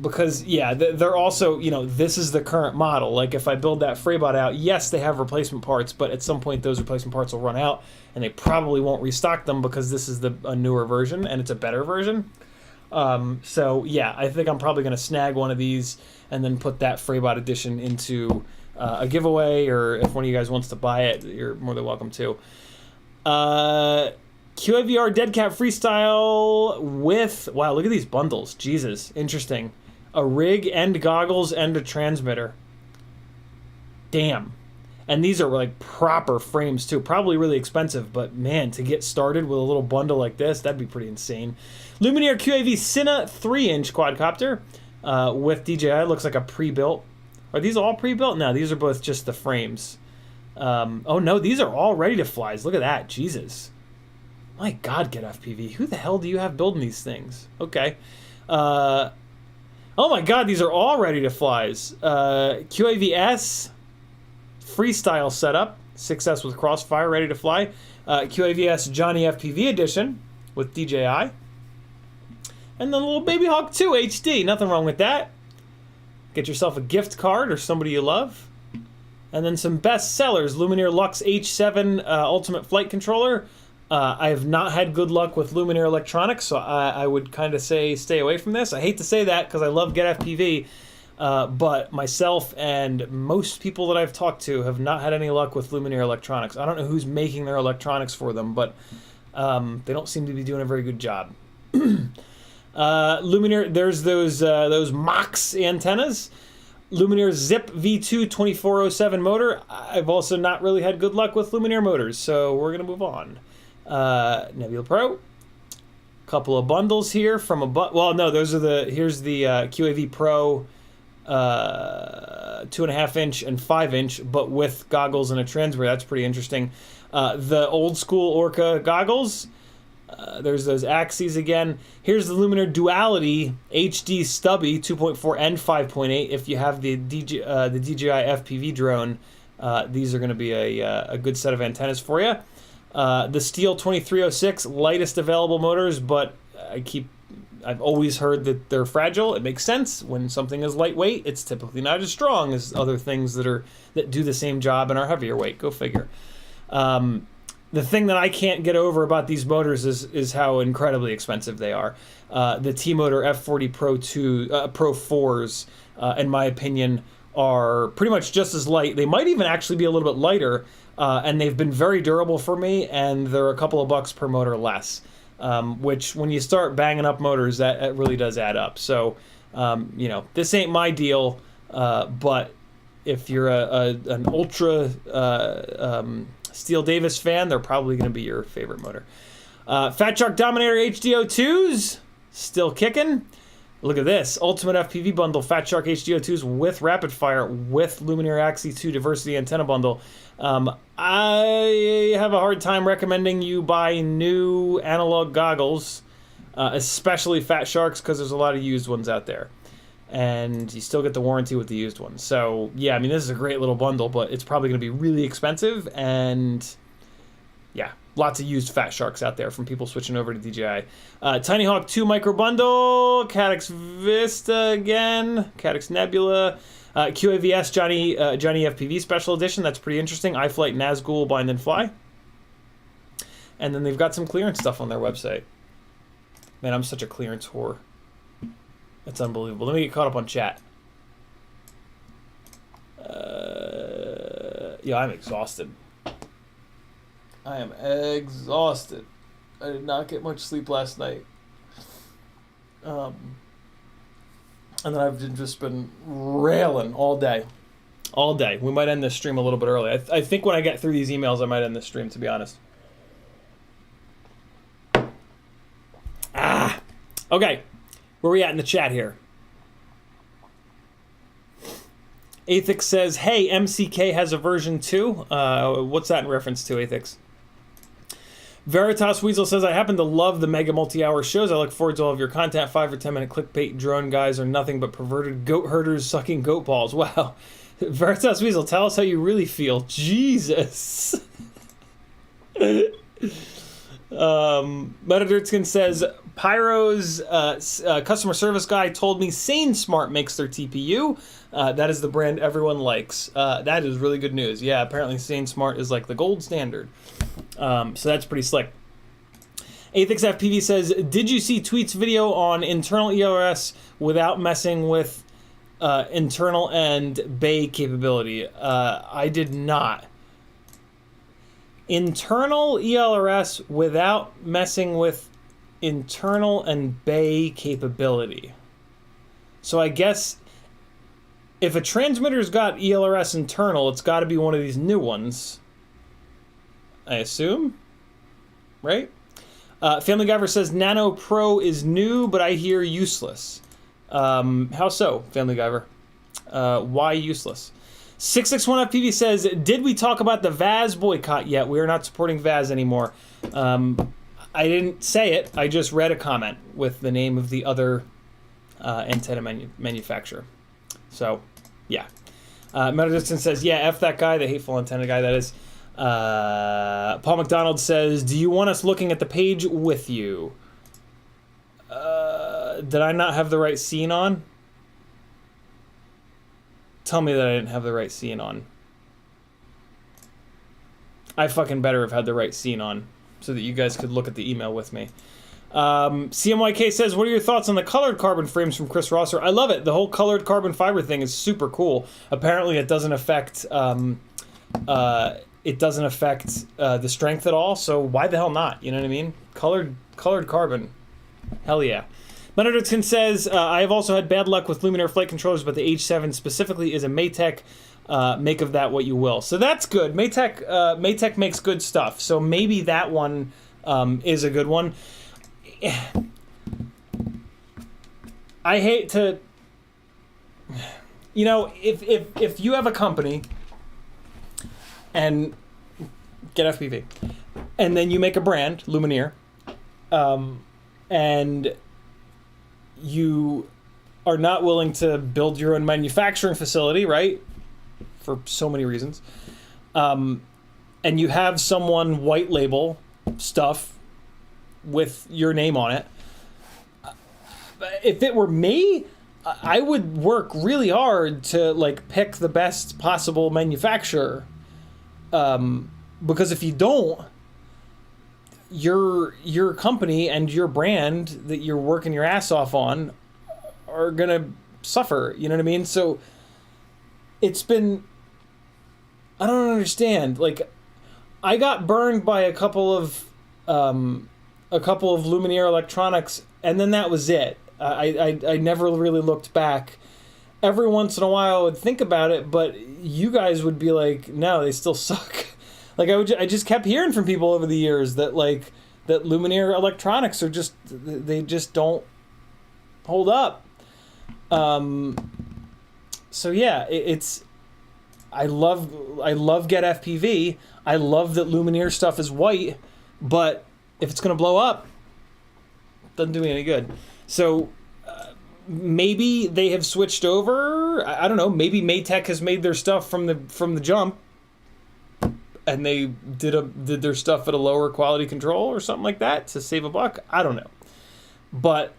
Because, yeah, they're also, you know, this is the current model. Like, if I build that Freybott out, yes, they have replacement parts, but at some point those replacement parts will run out, and they probably won't restock them because this is a newer version, and it's a better version. So, yeah, I think I'm probably going to snag one of these and then put that Freybott edition into a giveaway, or if one of you guys wants to buy it, you're more than welcome to. QAVR Dead Cat Freestyle with, wow, look at these bundles. Jesus, interesting. A rig and goggles and a transmitter. Damn. And these are like proper frames too. Probably really expensive, but man, to get started with a little bundle like this, that'd be pretty insane. Luminaire QAV-CINE 3-inch quadcopter with DJI. Looks like a pre-built. Are these all pre-built? No, these are both just the frames. Oh no, these are all ready to flies. Look at that, Jesus. My God, GetFPV. Who the hell do you have building these things? Okay. Oh my God, these are all ready to flies. QAV-S freestyle setup. 6S with crossfire, ready to fly. QAV-S CiottiFPV edition with DJI. And then a little Baby Hawk 2 HD. Nothing wrong with that. Get yourself a gift card or somebody you love. And then some best sellers. Luminaire Lux H7 Ultimate Flight Controller. I have not had good luck with Luminaire Electronics, so I would kind of say stay away from this. I hate to say that because I love GetFPV, but myself and most people that I've talked to have not had any luck with Luminaire Electronics. I don't know who's making their electronics for them, but they don't seem to be doing a very good job. Luminaire, there's those Mox antennas. Luminaire Zip V2 2407 motor. I've also not really had good luck with Luminaire motors, so we're going to move on. Nebula Pro. Couple of bundles here from a well, no, those are here's the QAV Pro 2.5-inch and 5-inch, but with goggles and a transmitter. That's pretty interesting. The old school Orca goggles. There's those axes again. Here's the Luminaire Duality HD Stubby 2.4 and 5.8. If you have the DJI FPV drone, these are going to be a good set of antennas for you. The Steel 2306, lightest available motors, but I've always heard that they're fragile. It makes sense. When something is lightweight, it's typically not as strong as other things that do the same job and are heavier weight. Go figure. The thing that I can't get over about these motors is how incredibly expensive they are. The T-Motor F40 Pro 4s, in my opinion, are pretty much just as light. They might even actually be a little bit lighter, and they've been very durable for me, and they're a couple of bucks per motor less, which when you start banging up motors, that really does add up. So, you know, this ain't my deal, but if you're an ultra Steel Davis fan, they're probably going to be your favorite motor. Fat Shark Dominator HDO2s, still kicking. Look at this, Ultimate FPV Bundle, Fat Shark HDO2s with Rapid Fire, with Luminaire Axie 2 Diversity Antenna Bundle. I have a hard time recommending you buy new analog goggles, especially Fat Sharks, because there's a lot of used ones out there. And you still get the warranty with the used ones. So, yeah, I mean, this is a great little bundle, but it's probably going to be really expensive. And, yeah, lots of used Fat Sharks out there from people switching over to DJI. Tiny Hawk 2 Micro Bundle, Caddx Vista again, Caddx Nebula, QAV-S CiottiFPV Special Edition. That's pretty interesting. iFlight, Nazgul, Bind and Fly. And then they've got some clearance stuff on their website. Man, I'm such a clearance whore. That's unbelievable. Let me get caught up on chat. Yeah, I'm exhausted. I am exhausted. I did not get much sleep last night. And then I've just been railing all day. All day. We might end this stream a little bit early. I think when I get through these emails, I might end this stream, to be honest. Okay. Where are we at in the chat here? Athix says, hey, MCK has a version 2. What's that in reference to, Athix? Veritas Weasel says, I happen to love the mega multi-hour shows. I look forward to all of your content. 5 or 10 minute clickbait drone guys are nothing but perverted goat herders sucking goat balls. Wow. Veritas Weasel, tell us how you really feel. Jesus. Metadirtskin says, Pyro's customer service guy told me Sane Smart makes their TPU. That is the brand everyone likes. That is really good news. Yeah, apparently Sane Smart is like the gold standard. So that's pretty slick. AthixFPV says, did you see Tweet's video on internal ELRS without messing with internal and bay capability? I did not. Internal ELRS without messing with internal and bay capability. So I guess if a transmitter's got ELRS internal, it's got to be one of these new ones, I assume, right? Family Giver says Nano Pro is new, but I hear useless. How so, Family Giver? Why useless? 661FPV says, did we talk about the Vaz boycott yet? We are not supporting Vaz anymore. I didn't say it. I just read a comment with the name of the other antenna manufacturer. So, yeah. Metadistant says, yeah, F that guy, the hateful antenna guy, that is. Paul McDonald says, do you want us looking at the page with you? Did I not have the right scene on? Tell me that I didn't have the right scene on. I fucking better have had the right scene on so that you guys could look at the email with me. CMYK says, what are your thoughts on the colored carbon frames from Chris Rosser? I love it. The whole colored carbon fiber thing is super cool. Apparently it doesn't affect the strength at all, so why the hell not? You know what I mean? Colored carbon. Hell yeah. Benedictson says, I have also had bad luck with Luminaire flight controllers, but the H7 specifically is a Maytech. Make of that what you will. So that's good. Maytech makes good stuff. So maybe that one is a good one. I hate to, you know, if you have a company and GetFPV, and then you make a brand, Luminaire, and you are not willing to build your own manufacturing facility, right? For so many reasons. And you have someone white label stuff with your name on it. If it were me, I would work really hard to like pick the best possible manufacturer. Because if you don't, your company and your brand that you're working your ass off on are gonna suffer, you know what I mean? So it's been, I don't understand. Like, I got burned by a couple of Luminaire electronics, and then that was it. I never really looked back. Every once in a while I would think about it, but you guys would be like, no, they still suck. Like, I just kept hearing from people over the years that, like, that Luminaire electronics are just, they just don't hold up. So yeah, I love GetFPV. I love that Luminaire stuff is white, but if it's gonna blow up, it doesn't do me any good. So maybe they have switched over. I don't know. Maybe Maytech has made their stuff from the jump, and they did their stuff at a lower quality control or something like that to save a buck. I don't know, but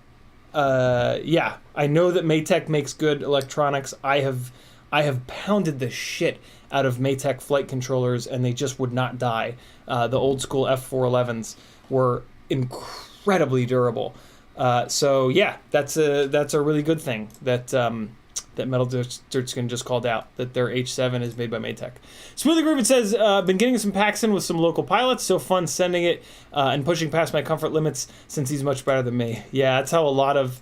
yeah, I know that Maytech makes good electronics. I have pounded the shit out of Maytech flight controllers, and they just would not die. The old school F411s were incredibly durable. So yeah, that's a really good thing that that Metal Dirtskin just called out, that their H7 is made by Maytech. Smoothly Grooved says, been getting some packs in with some local pilots. So fun sending it and pushing past my comfort limits since he's much better than me. Yeah, that's how a lot of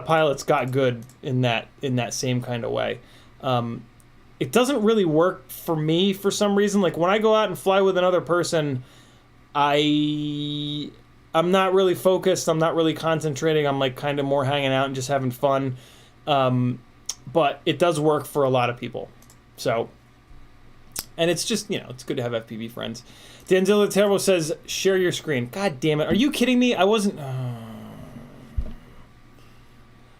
pilots got good in that same kind of way. It doesn't really work for me for some reason. Like when I go out and fly with another person, I'm not really focused. I'm not really concentrating. I'm like kind of more hanging out and just having fun. but it does work for a lot of people. So, and it's just, you know, it's good to have FPV friends. Denzel the Terrible says, share your screen. God damn it. Are you kidding me? I wasn't...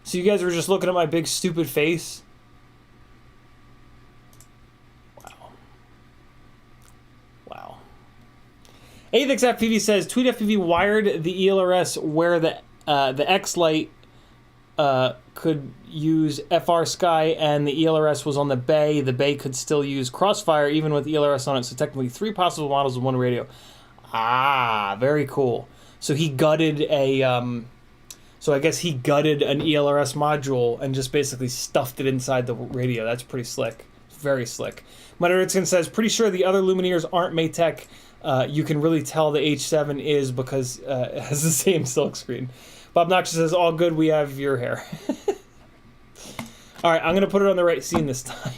So you guys were just looking at my big stupid face? Wow. Wow. GetFPV says, CiottiFPV wired the ELRS where the X-Lite could use FR Sky and the ELRS was on the bay. The bay could still use Crossfire even with ELRS on it. So technically 3 possible models with 1 radio. Ah, very cool. So he gutted a... So I guess he gutted an ELRS module and just basically stuffed it inside the radio. That's pretty slick. Very slick. Mudderson says, pretty sure the other Lumineers aren't Maytech. You can really tell the H7 is because it has the same silk screen. Bob Noxious says, all good, we have your hair. All right, I'm going to put it on the right scene this time.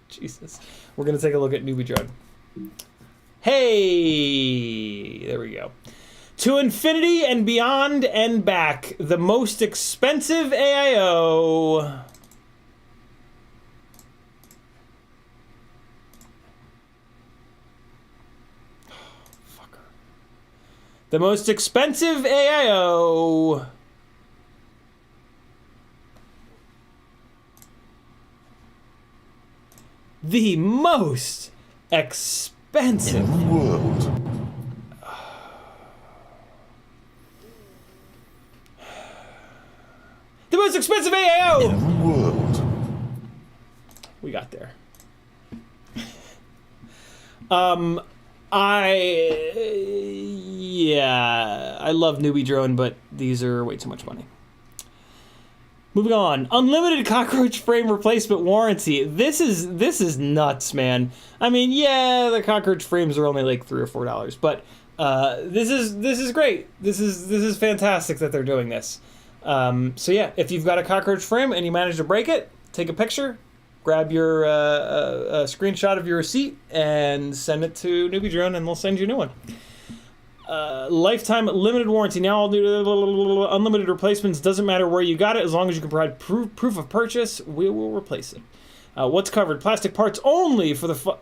Jesus. We're going to take a look at NewbeeDrone. Hey! There we go. To infinity and beyond and back, the most expensive AIO. Fucker. The most expensive AIO. The most expensive in the world. The most expensive AIO! In the world. We got there. I love NewbeeDrone, but these are way too much money. Moving on. Unlimited cockroach frame replacement warranty. This is nuts, man. I mean, yeah, the cockroach frames are only like $3 or $4, but this is great. This is fantastic that they're doing this. So yeah, if you've got a cockroach frame and you manage to break it, take a picture, grab your a screenshot of your receipt, and send it to NewbeeDrone, and they'll send you a new one. Lifetime limited warranty. Now I'll do unlimited replacements. Doesn't matter where you got it, as long as you can provide proof of purchase, we will replace it. What's covered? Plastic parts only for the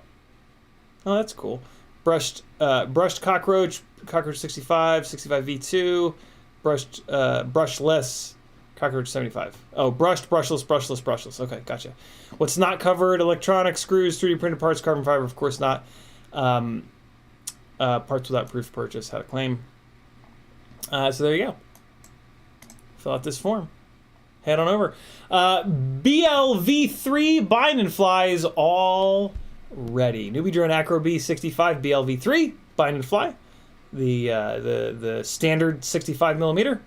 oh, that's cool. Brushed cockroach 65 V2. Brushless cockroach 75. Oh, brushed, brushless. Okay, gotcha. What's not covered? Electronics, screws, 3D printed parts, carbon fiber, of course not. Parts without proof of purchase, how to claim. So there you go. Fill out this form. Head on over. BLV3 bind and flies all ready. NewbeeDrone Acro B65 BLV3 bind and fly. The standard 65 millimeter,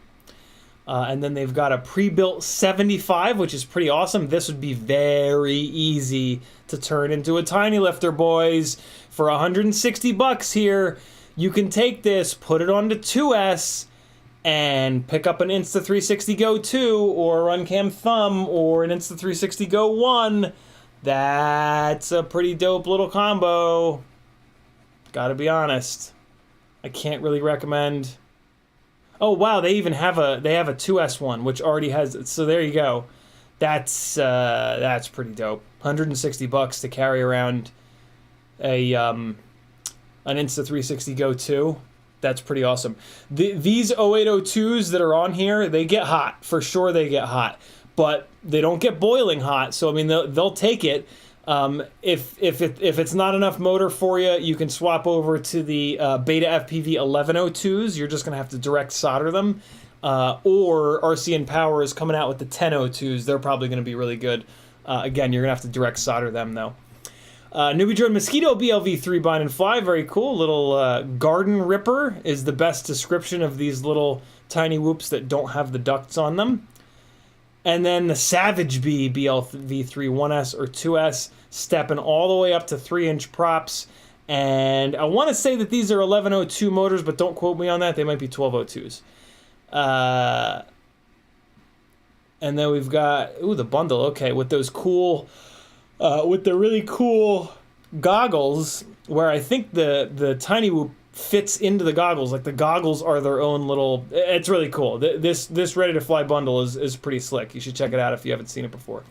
and then they've got a pre-built 75, which is pretty awesome. This would be very easy to turn into a tiny lifter, boys. For $160 here, you can take this, put it onto 2S, and pick up an Insta360 Go 2 or a Runcam Thumb or an Insta360 Go 1. That's a pretty dope little combo. Gotta be honest. I can't really recommend. Oh wow, they even have a 2S one, which already has. So there you go. That's pretty dope. $160 to carry around a an Insta360 Go 2. That's pretty awesome. These 0802s that are on here, they get hot for sure. They get hot, but they don't get boiling hot. So I mean, they'll take it. If it's not enough motor for you, you can swap over to the Beta FPV 1102s. You're just gonna have to direct solder them, or RC and Power is coming out with the 1002s. They're probably gonna be really good. Again, you're gonna have to direct solder them though. NewbeeDrone Mosquito BLV3 bind and fly, very cool. Little garden ripper is the best description of these little tiny whoops that don't have the ducts on them. And then the Savage Bee BLV3 1S or 2S, stepping all the way up to 3-inch props. And I want to say that these are 1102 motors, but don't quote me on that. They might be 1202s. And then we've got, ooh, the bundle. Okay, with those cool, with the really cool goggles, where I think the tiny whoop fits into the goggles. Like the goggles are their own little. It's really cool. This ready to fly bundle is pretty slick. You should check it out if you haven't seen it before.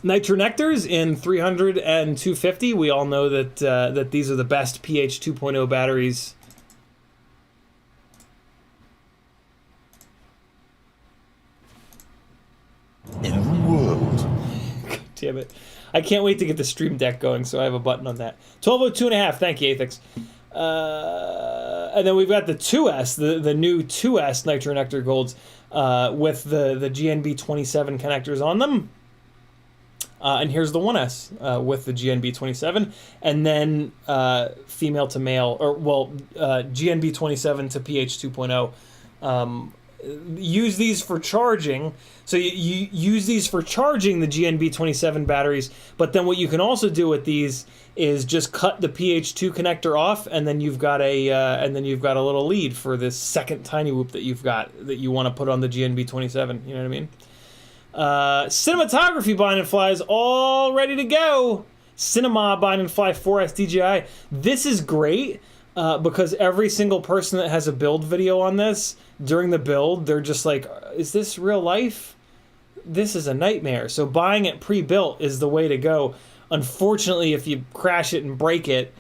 Nitronectors in 300 and 250. We all know that that these are the best pH 2.0 batteries. In the world. God damn it. I can't wait to get the stream deck going, so I have a button on that. 1202.5, thank you, Athix. And then we've got the 2S, the new 2S Nitronector Golds with the GNB27 connectors on them. And here's the 1S with the GNB27, and then female to male, or well, GNB27 to pH 2.0. Use these for charging. So you use these for charging the GNB27 batteries, but then what you can also do with these is just cut the pH2 connector off, and then you've got a little lead for this second tiny whoop that you've got that you want to put on the GNB27. You know what I mean? Cinematography bind and fly is all ready to go. Cinema bind and fly 4S DJI. This is great because every single person that has a build video on this, during the build, they're just like, is this real life? This is a nightmare. So buying it pre-built is the way to go. Unfortunately, if you crash it and break it,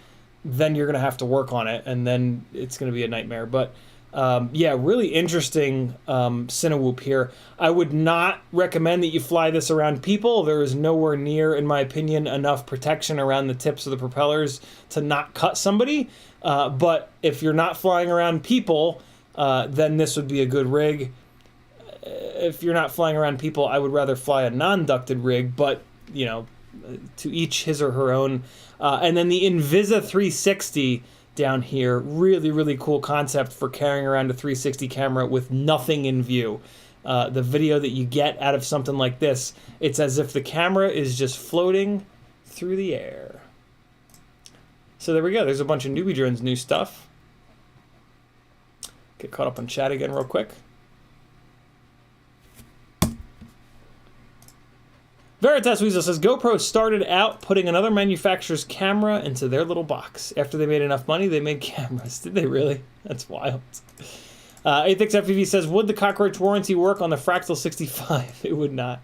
then you're going to have to work on it, and then it's going to be a nightmare. But yeah, really interesting Cinewhoop here. I would not recommend that you fly this around people. There is nowhere near, in my opinion, enough protection around the tips of the propellers to not cut somebody. But if you're not flying around people, then this would be a good rig. If you're not flying around people, I would rather fly a non-ducted rig, but, you know, to each his or her own. And then the Invisa 360 down here, really, really cool concept for carrying around a 360 camera with nothing in view. The video that you get out of something like this, it's as if the camera is just floating through the air. So there we go. There's a bunch of NewbeeDrone's new stuff. Get caught up on chat again real quick. Veritas Weasel says, GoPro started out putting another manufacturer's camera into their little box. After they made enough money, they made cameras. Did they really? That's wild. GetFPV says, would the cockroach warranty work on the Fractal 65? It would not.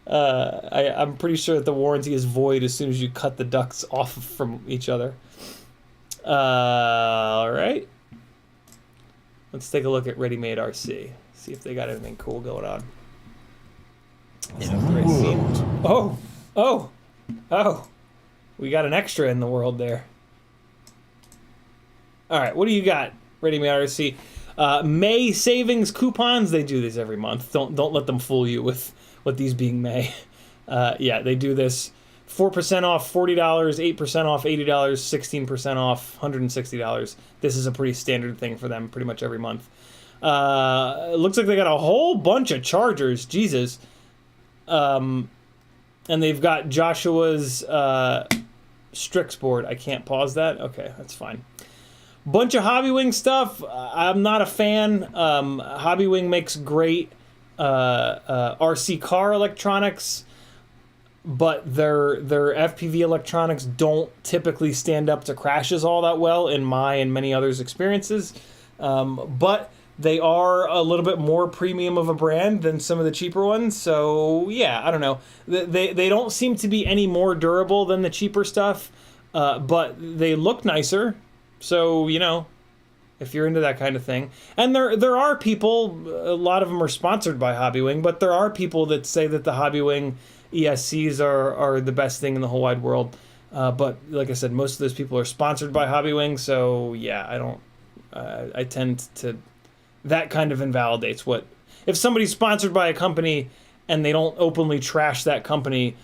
I'm pretty sure that the warranty is void as soon as you cut the ducts off from each other. All right. Let's take a look at ReadymadeRC. See if they got anything cool going on. Oh! We got an extra in the world there. All right, what do you got, ReadymadeRC? May savings coupons. They do these every month. Don't let them fool you with these being May. Yeah, they do this. 4% off $40, 8% off $80, 16% off $160. This is a pretty standard thing for them pretty much every month. It looks like they got a whole bunch of chargers. Jesus. And they've got Joshua's Strix board. I can't pause that. Okay, that's fine. Bunch of Hobbywing stuff. I'm not a fan. Hobbywing makes great RC car electronics, but their FPV electronics don't typically stand up to crashes all that well in my and many others' experiences. But they are a little bit more premium of a brand than some of the cheaper ones. So, yeah, I don't know. They don't seem to be any more durable than the cheaper stuff, but they look nicer. So, you know, if you're into that kind of thing. And there are people, a lot of them are sponsored by Hobbywing, but there are people that say that the Hobbywing ESCs are the best thing in the whole wide world. But, like I said, most of those people are sponsored by Hobbywing. So, yeah, I tend to... That kind of invalidates what... If somebody's sponsored by a company and they don't openly trash that company,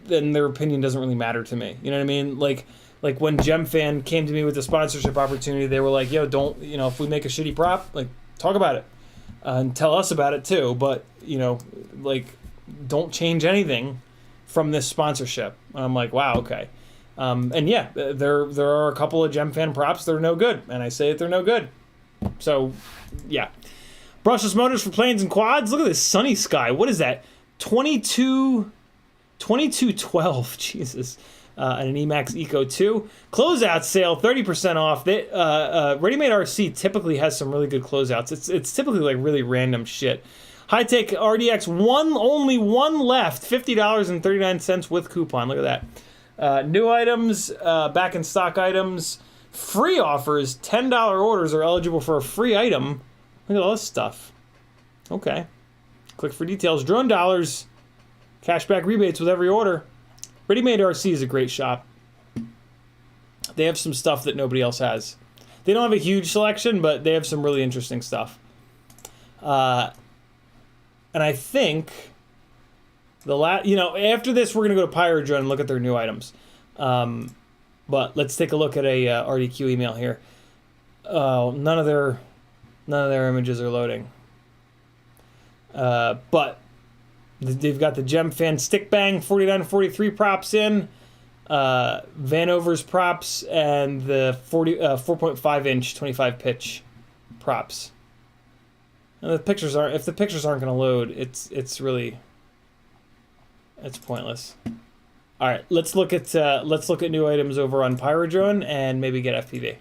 then their opinion doesn't really matter to me. You know what I mean? Like when GemFan came to me with the sponsorship opportunity, they were like, yo, don't... You know, if we make a shitty prop, like, talk about it. And tell us about it, too. But, you know, like, don't change anything from this sponsorship. And I'm like, wow, okay. And yeah, there are a couple of GemFan props that are no good. And I say that they're no good. So, yeah. Brushless motors for planes and quads. Look at this sunny sky. What is that? 2212. Jesus. And an Emax Eco 2. Closeout sale, 30% off. ReadymadeRC typically has some really good closeouts. It's typically like really random shit. High-Tech RDX, only one left, $50.39 with coupon. Look at that. New items, back in stock items, free offers, $10 orders are eligible for a free item. Look at all this stuff. Okay. Click for details. Drone dollars, cashback rebates with every order. ReadymadeRC is a great shop. They have some stuff that nobody else has. They don't have a huge selection, but they have some really interesting stuff. And I think after this, we're gonna go to Pyrodrone and look at their new items. But let's take a look at a RDQ email here. Oh, none of their images are loading. But they've got the GemFan Stick Bang 49-43 props in, Vanover's props, and the 4.5 inch 25 pitch props. And if the pictures aren't going to load, it's pointless. All right, let's look at new items over on Pyrodrone and maybe GetFPV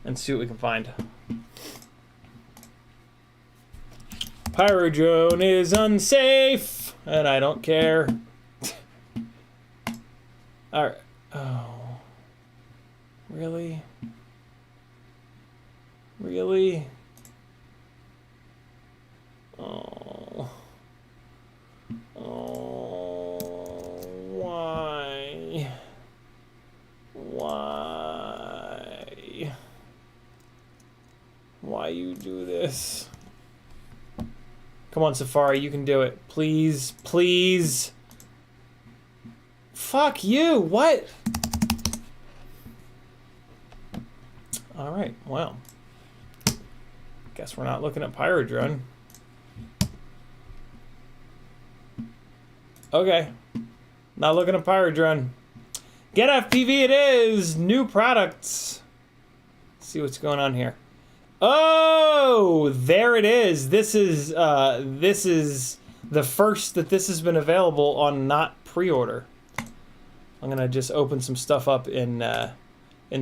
and see what we can find. Pyrodrone is unsafe, and I don't care. All right. Oh, really? Really? Oh. Oh. Why? Why? Why you do this? Come on, Safari, you can do it. Please, please. Fuck you, what? All right, well. Guess we're not looking at Pyrodrone. Okay. Not looking at Pyrodrone. GetFPV it is! New products. Let's see what's going on here. Oh, there it is. This is the first that this has been available on not pre-order. I'm gonna just open some stuff up in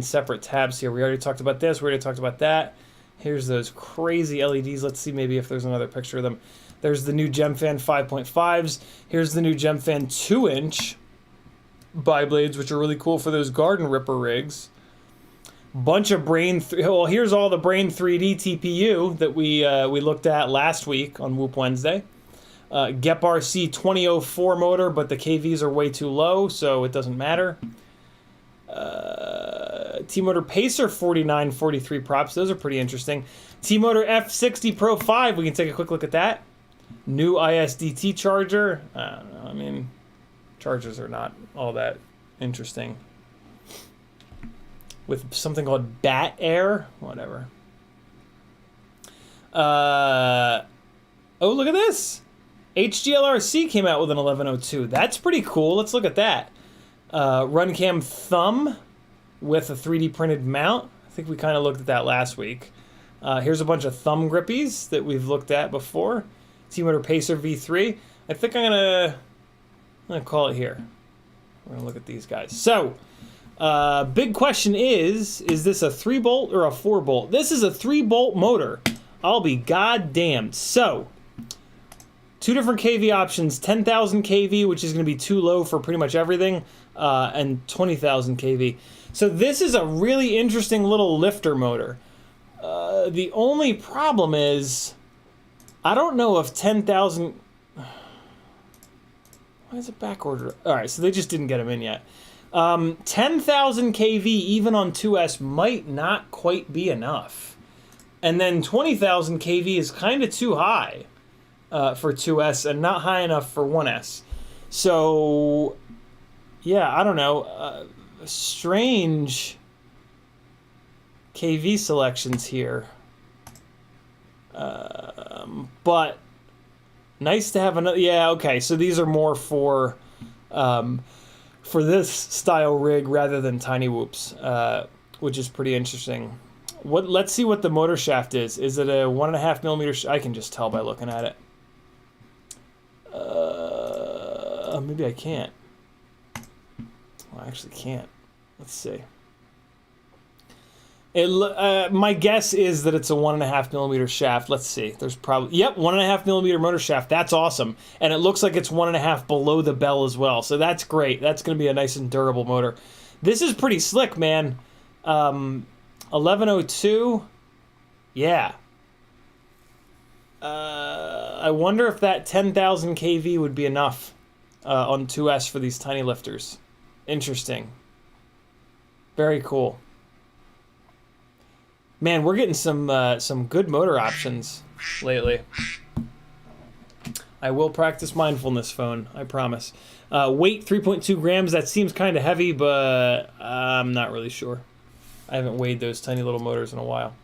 separate tabs here. We already talked about this. We already talked about that. Here's those crazy LEDs. Let's see maybe if there's another picture of them. There's the new GemFan 5.5s. Here's the new GemFan 2-inch biblades, which are really cool for those garden ripper rigs. Bunch of well, here's all the Brain 3D TPU that we looked at last week on Whoop Wednesday. GetRC 2004 motor, but the KVs are way too low, so it doesn't matter. T-Motor Pacer 49-43 props. Those are pretty interesting. T-Motor F60 Pro 5. We can take a quick look at that. New ISDT charger. I don't know. I mean, chargers are not all that interesting. With something called Bat Air. Whatever. Oh, look at this. HGLRC came out with an 1102. That's pretty cool. Let's look at that. RunCam Thumb with a 3D printed mount. I think we kind of looked at that last week. Here's a bunch of thumb grippies that we've looked at before. T-Motor Pacer V3. I think I'm gonna call it here. We're gonna look at these guys. So, big question is this a 3-bolt or a 4-bolt? This is a 3-bolt motor. I'll be goddamned. So, two different KV options, 10,000 KV, which is going to be too low for pretty much everything, and 20,000 KV. So this is a really interesting little lifter motor. The only problem is, I don't know if 10,000... Why is it back order? All right, so they just didn't get them in yet. 10,000 KV, even on 2S, might not quite be enough. And then 20,000 KV is kind of too high. For 2S and not high enough for 1S. So, yeah, I don't know. Strange KV selections here. But nice to have another. Yeah, okay. So these are more for this style rig rather than tiny whoops, which is pretty interesting. Let's see what the motor shaft is. Is it a 1.5 millimeter? I can just tell by looking at it. Maybe I can't. Well, I actually can't. Let's see. My guess is that it's a 1.5mm shaft. Let's see. There's probably, yep, 1.5mm motor shaft. That's awesome. And it looks like it's 1.5 below the bell as well. So that's great. That's going to be a nice and durable motor. This is pretty slick, man. 1102. Yeah. I wonder if that 10,000 kV would be enough on 2S for these tiny lifters. Interesting. Very cool. Man, we're getting some good motor options lately. I will practice mindfulness, phone. I promise. Weight 3.2 grams. That seems kind of heavy, but I'm not really sure. I haven't weighed those tiny little motors in a while.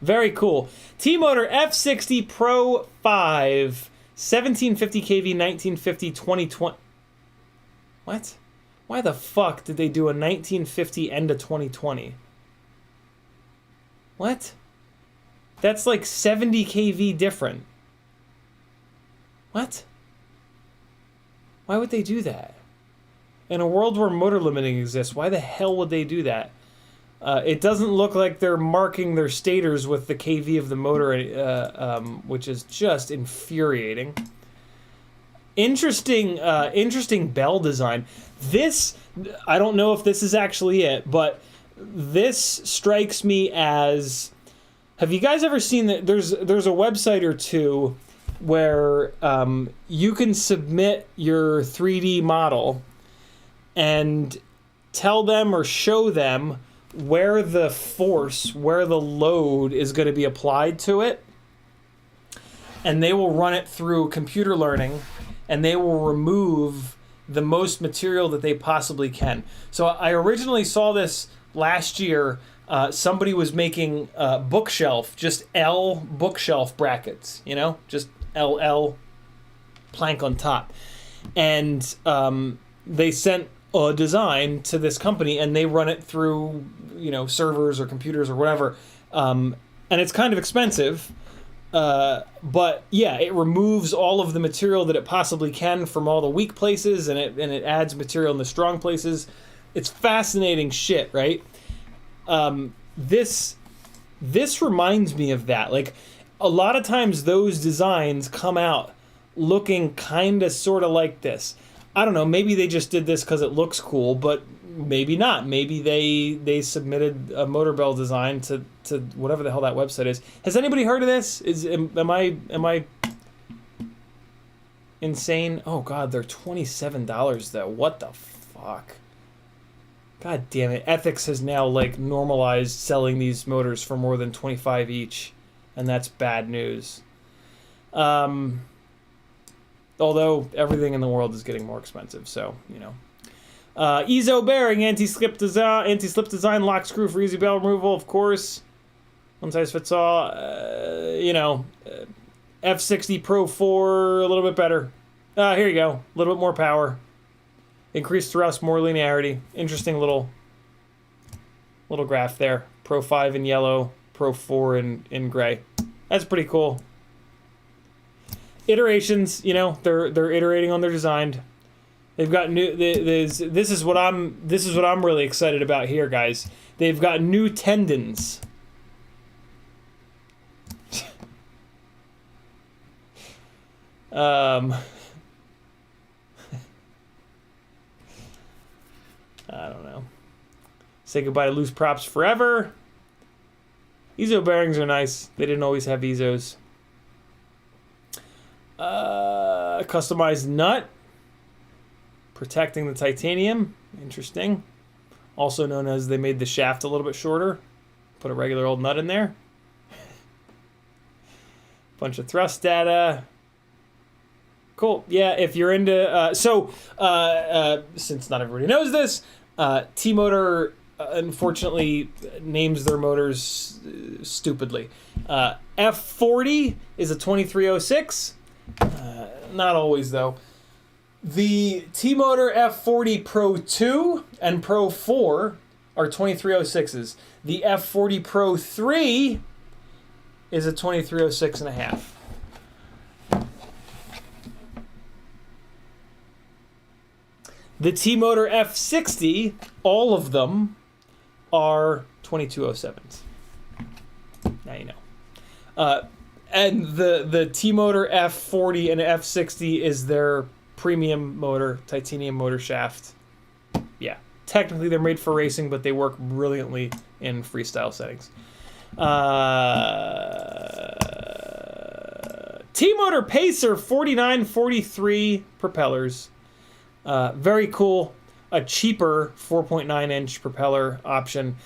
Very cool. T-Motor F60 Pro 5, 1750 kV, 1950, 2020. What? Why the fuck did they do a 1950 end of 2020? What? That's like 70 kV different. What? Why would they do that? In a world where motor limiting exists, why the hell would they do that? It doesn't look like they're marking their stators with the kV of the motor, which is just infuriating. Interesting bell design. This, I don't know if this is actually it, but this strikes me as... Have you guys ever seen that? There's a website or two where you can submit your 3D model and tell them or show them where the force, where the load is going to be applied to it, and they will run it through computer learning, and they will remove the most material that they possibly can. So I originally saw this last year. Somebody was making bookshelf, just L bookshelf brackets, you know, just LL plank on top, and they sent a design to this company, and they run it through, you know, servers or computers or whatever, and it's kind of expensive, but yeah, it removes all of the material that it possibly can from all the weak places, and it adds material in the strong places. It's fascinating shit, right? This reminds me of that. Like, a lot of times those designs come out looking kind of sort of like this. I don't know, maybe they just did this because it looks cool, but maybe not. Maybe they submitted a motor bell design to whatever the hell that website is. Has anybody heard of this? Am I insane? Oh god, they're $27 though. What the fuck? God damn it. Ethics has now like normalized selling these motors for more than 25 each, and that's bad news. Although everything in the world is getting more expensive, so, you know. EZO bearing, anti-slip design, lock screw for easy bell removal, of course. One size fits all. You know, F60 Pro 4, a little bit better. Here you go. A little bit more power. Increased thrust, more linearity. Interesting little graph there. Pro 5 in yellow, Pro 4 in gray. That's pretty cool. Iterations, you know, they're iterating on their design. They've got new. This is what I'm really excited about here, guys. They've got new tendons. I don't know. Say goodbye to loose props forever. EZO bearings are nice. They didn't always have EZOs. Customized nut. Protecting the titanium. Interesting. Also known as they made the shaft a little bit shorter. Put a regular old nut in there. Bunch of thrust data. Cool. Yeah, if you're into... since not everybody knows this, T-Motor unfortunately names their motors stupidly. F40 is a 2306. Not always, though. The T-Motor F40 Pro 2 and Pro 4 are 2306s. The F40 Pro 3 is a 2306 and a half. The T-Motor F60, all of them are 2207s. Now you know. And the T-Motor F40 and F60 is their premium motor, titanium motor shaft. Yeah, technically they're made for racing, but they work brilliantly in freestyle settings. T-Motor Pacer 4943 propellers. Very cool. A cheaper 4.9-inch propeller option.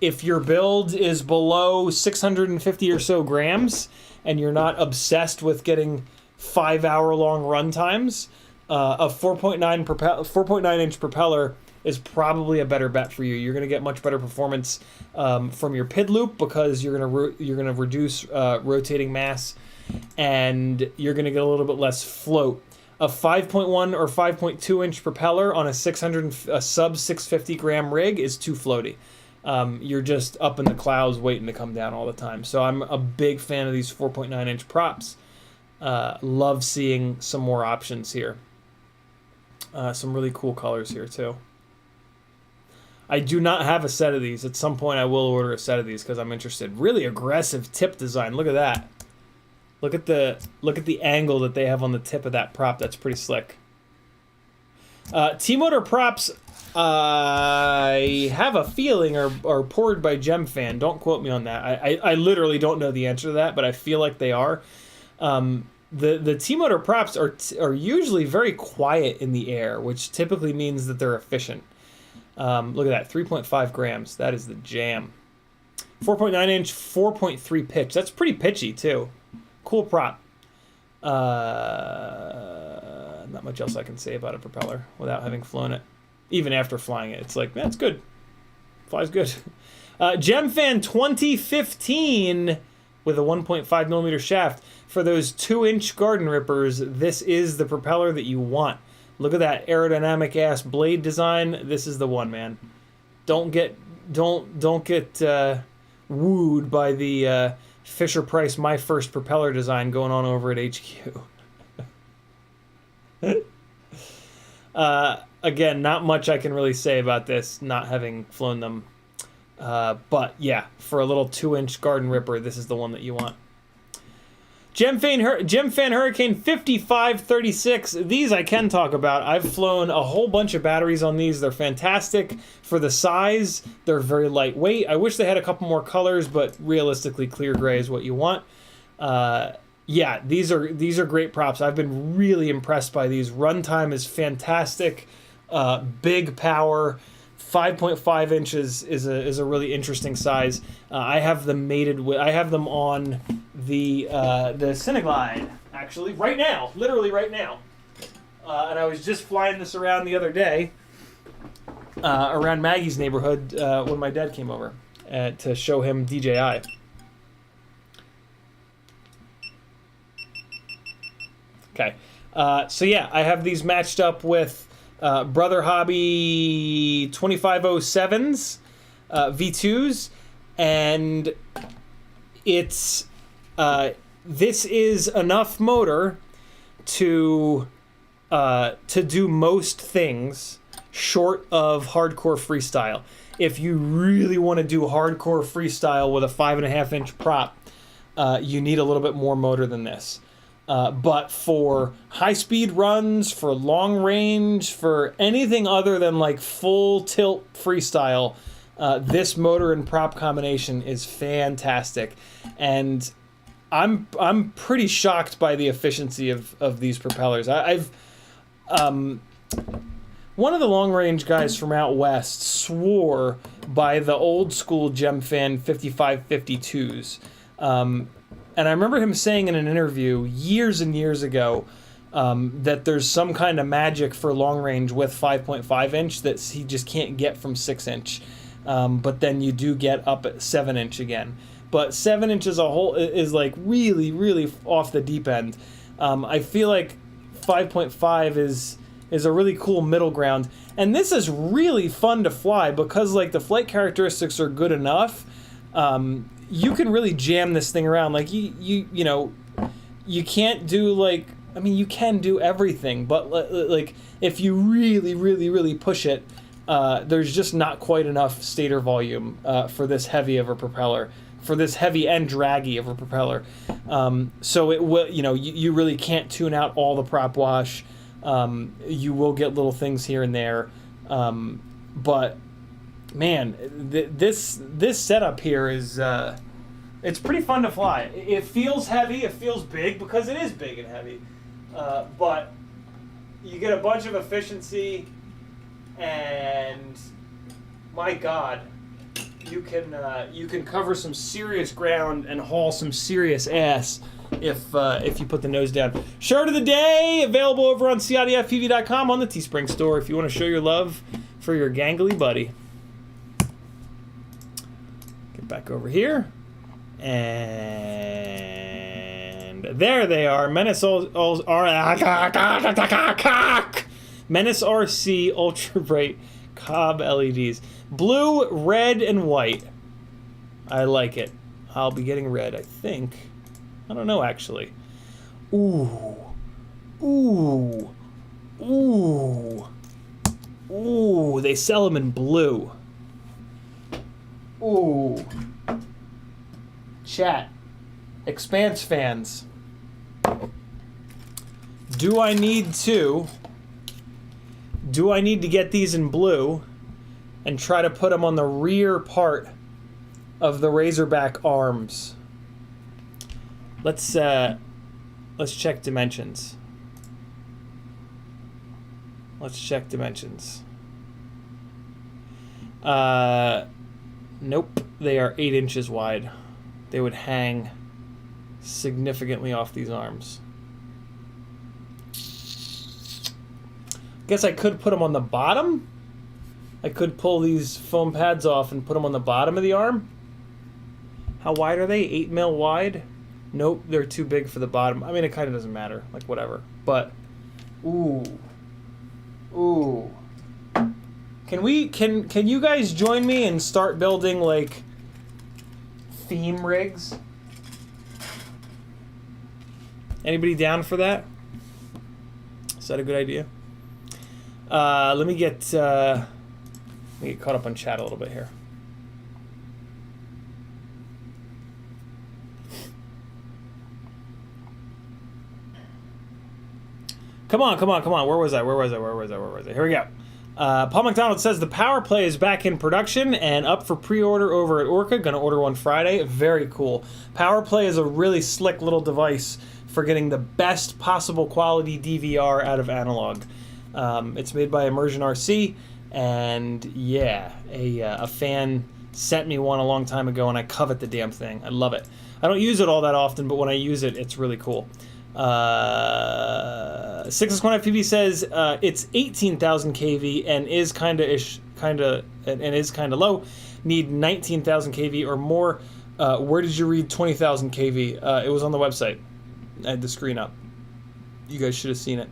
If your build is below 650 or so grams, and you're not obsessed with getting 5-hour-long run times, a 4.9-inch propeller is probably a better bet for you. You're going to get much better performance from your PID loop because you're going to reduce rotating mass, and you're going to get a little bit less float. A 5.1 or 5.2-inch propeller on a sub 650 gram rig is too floaty. You're just up in the clouds waiting to come down all the time. So I'm a big fan of these 4.9-inch props. Love seeing some more options here. Some really cool colors here too. I do not have a set of these. At some point I will order a set of these because I'm interested. Really aggressive tip design. Look at that. Look at the angle that they have on the tip of that prop. That's pretty slick. T-Motor props, I have a feeling are poured by GemFan. Don't quote me on that. I literally don't know the answer to that, but I feel like they are. The T-Motor props are usually very quiet in the air, which typically means that they're efficient. Look at that, 3.5 grams. That is the jam. 4.9-inch, 4.3 pitch. That's pretty pitchy too. Cool prop. Not much else I can say about a propeller without having flown it. Even after flying it, it's like, that's good. Flies good. GemFan 2015 with a 1.5 millimeter shaft. For those 2-inch garden rippers, this is the propeller that you want. Look at that aerodynamic ass blade design. This is the one, man. Don't get wooed by the Fisher Price My First Propeller design going on over at HQ. Again, not much I can really say about this, not having flown them. But yeah, for a little 2-inch garden ripper, this is the one that you want. GemFan Hurricane 5536. These I can talk about. I've flown a whole bunch of batteries on these. Are fantastic for the size. They're very lightweight. I wish they had a couple more colors, but realistically, clear gray is what you want. Yeah, these are great props. I've been really impressed by these. Runtime is fantastic. Big power. 5.5 inches is a really interesting size. I have them mated with. I have them on the CiottiFPV Glide actually right now, literally right now. And I was just flying this around the other day, around Maggie's neighborhood when my dad came over to show him DJI. Okay, so yeah, I have these matched up with Brother Hobby 2507s, V2s, and it's this is enough motor to do most things short of hardcore freestyle. If you really want to do hardcore freestyle with a 5.5-inch prop, you need a little bit more motor than this. But for high-speed runs, for long range, for anything other than like full tilt freestyle, this motor and prop combination is fantastic. And I'm pretty shocked by the efficiency of these propellers. I've one of the long range guys from out west swore by the old school GemFan 5552s. And I remember him saying in an interview years and years ago that there's some kind of magic for long range with 5.5 inch that he just can't get from 6 inch. But then you do get up at 7 inch again. But 7 inches a whole is like really, really off the deep end. I feel like 5.5 is a really cool middle ground. And this is really fun to fly because like the flight characteristics are good enough. You can really jam this thing around. Like you know, you can't do like, I mean, you can do everything, but like if you really, really, really push it, there's just not quite enough stator volume for this heavy of a propeller, for this heavy and draggy of a propeller. So it will, you really can't tune out all the prop wash. You will get little things here and there, but man, this setup here is it's pretty fun to fly. It feels heavy, it feels big because it is big and heavy, but you get a bunch of efficiency, and my God, you can cover some serious ground and haul some serious ass if you put the nose down. Shirt of the day available over on CiottiFPV.com on the Teespring store if you want to show your love for your gangly buddy. Get back over here, and there they are. Menace RC Ultra Bright Cob LEDs. Blue, red, and white. I like it. I'll be getting red, I think. I don't know, actually. Ooh. Ooh. Ooh. Ooh. They sell them in blue. Ooh. Chat. Expanse fans. Do I need to get these in blue and try to put them on the rear part of the Razorback arms? Let's check dimensions. Let's check dimensions. Nope, they are 8 inches wide. They would hang significantly off these arms. Guess I could put them on the bottom. I could pull these foam pads off and put them on the bottom of the arm. How wide are they? 8 mil wide? Nope, they're too big for the bottom. I mean, it kind of doesn't matter. Like, whatever. But, ooh. Ooh. Can you guys join me and start building, like, theme rigs? Anybody down for that? Is that a good idea? Let me get caught up on chat a little bit here. Come on. Where was I? Here we go. Paul McDonald says the Power Play is back in production and up for pre-order over at Orca. Gonna order one Friday. Very cool. Power Play is a really slick little device for getting the best possible quality DVR out of analog. It's made by Immersion RC, and yeah, a fan sent me one a long time ago, and I covet the damn thing. I love it. I don't use it all that often, but when I use it, it's really cool. 6S1FPV says it's 18,000 kV and is kind of low. Need 19,000 kV or more. Where did you read 20,000 kV? It was on the website. I had the screen up. You guys should have seen it.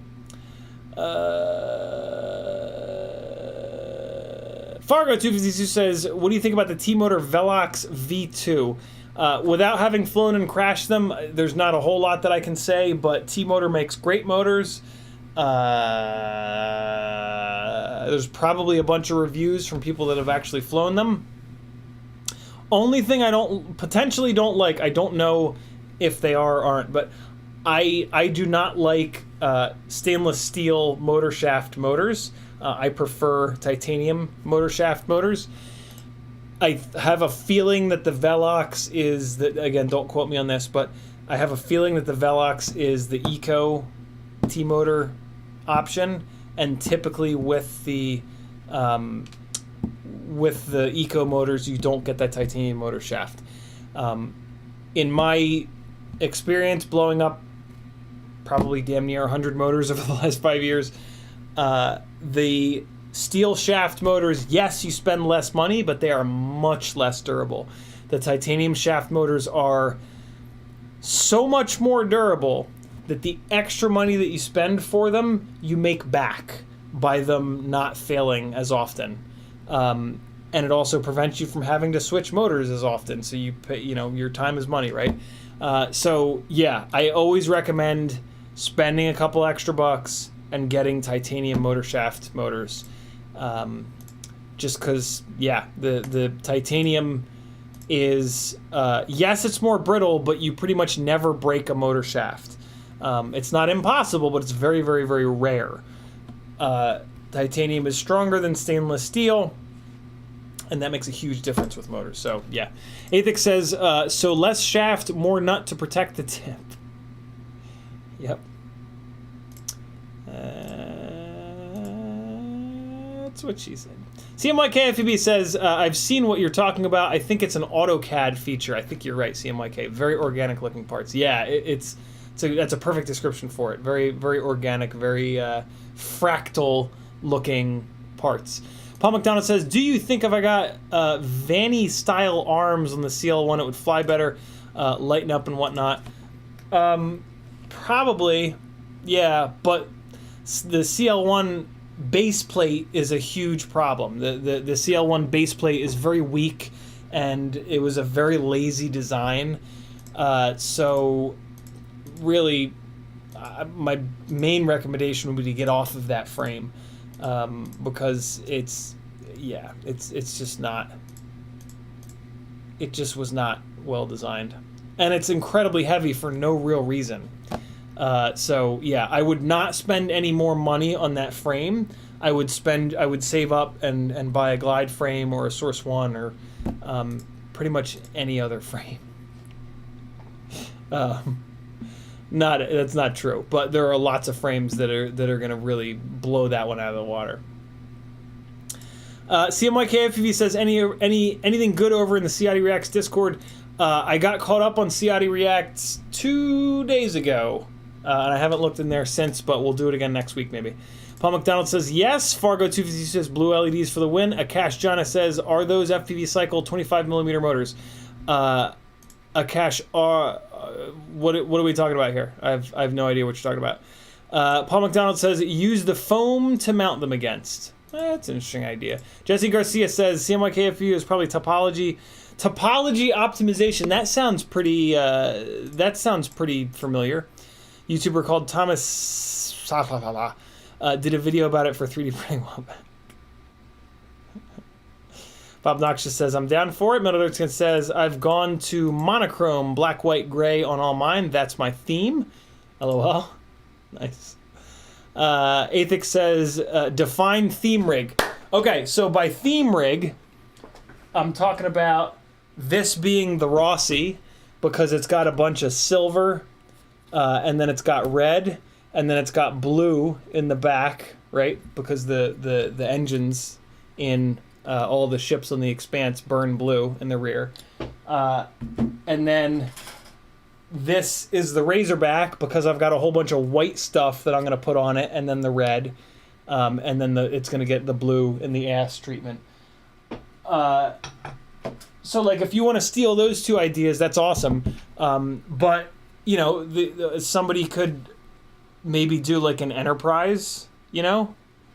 Fargo252 says, what do you think about the T-Motor Velox V2? Without having flown and crashed them, there's not a whole lot that I can say, but T-Motor makes great motors. There's probably a bunch of reviews from people that have actually flown them. Only thing I potentially don't like, I don't know if they are or aren't, but I do not like stainless steel motor shaft motors. I prefer titanium motor shaft motors. I have a feeling that the Velox is again, don't quote me on this, but I have a feeling that the Velox is the eco T-motor option, and typically with the eco motors, you don't get that titanium motor shaft. In my experience blowing up probably damn near 100 motors over the last 5 years, the steel shaft motors, yes, you spend less money, but they are much less durable. The titanium shaft motors are so much more durable that the extra money that you spend for them, you make back by them not failing as often. And it also prevents you from having to switch motors as often, so you pay, your time is money, right? So yeah, I always recommend spending a couple extra bucks and getting titanium motor shaft motors. just because, yeah, the titanium is, yes, it's more brittle, but you pretty much never break a motor shaft. It's not impossible, but it's very, very, very rare. Titanium is stronger than stainless steel, and that makes a huge difference with motors. So, yeah. Athix says, so less shaft, more nut to protect the tip. Yep. That's what she said. CMYKFEB says, I've seen what you're talking about. I think it's an AutoCAD feature. I think you're right, CMYK. Very organic looking parts. Yeah, that's a perfect description for it. Very, very organic, very fractal looking parts. Paul McDonald says, do you think if I got Vanny style arms on the CL1 it would fly better, lighten up and whatnot? Probably, yeah, but the CL1 base plate is a huge problem. The CL1 base plate is very weak, and it was a very lazy design. So really, my main recommendation would be to get off of that frame, because it's just not. It just was not well designed, and it's incredibly heavy for no real reason. So yeah, I would not spend any more money on that frame. I would save up and buy a glide frame or a Source One or pretty much any other frame. That's not true, but there are lots of frames that are going to really blow that one out of the water. CMYKFPV says anything good over in the Ciotti Reacts Discord. I got caught up on Ciotti Reacts 2 days ago. And I haven't looked in there since, but we'll do it again next week, maybe. Paul McDonald says, yes. Fargo250 says, blue LEDs for the win. Akash Jana says, are those FPV Cycle 25mm motors? Akash, what are we talking about here? I have no idea what you're talking about. Paul McDonald says, use the foam to mount them against. That's an interesting idea. Jesse Garcia says, CMYKFU is probably topology optimization. That sounds pretty familiar. YouTuber called Thomas did a video about it for 3D printing a while back. Bob Noxious says, I'm down for it. Metalurgican says, I've gone to monochrome, black, white, gray on all mine. That's my theme. LOL. Nice. Athix says, define theme rig. Okay, so by theme rig, I'm talking about this being the Rossi, because it's got a bunch of silver, and then it's got red, and then it's got blue in the back, right? Because the engines in all the ships on the Expanse burn blue in the rear. And then this is the Razorback, because I've got a whole bunch of white stuff that I'm going to put on it, and then the red, and then it's going to get the blue in the ass treatment. So, like, if you want to steal those two ideas, that's awesome. But, you know, somebody could maybe do, like, an Enterprise, you know?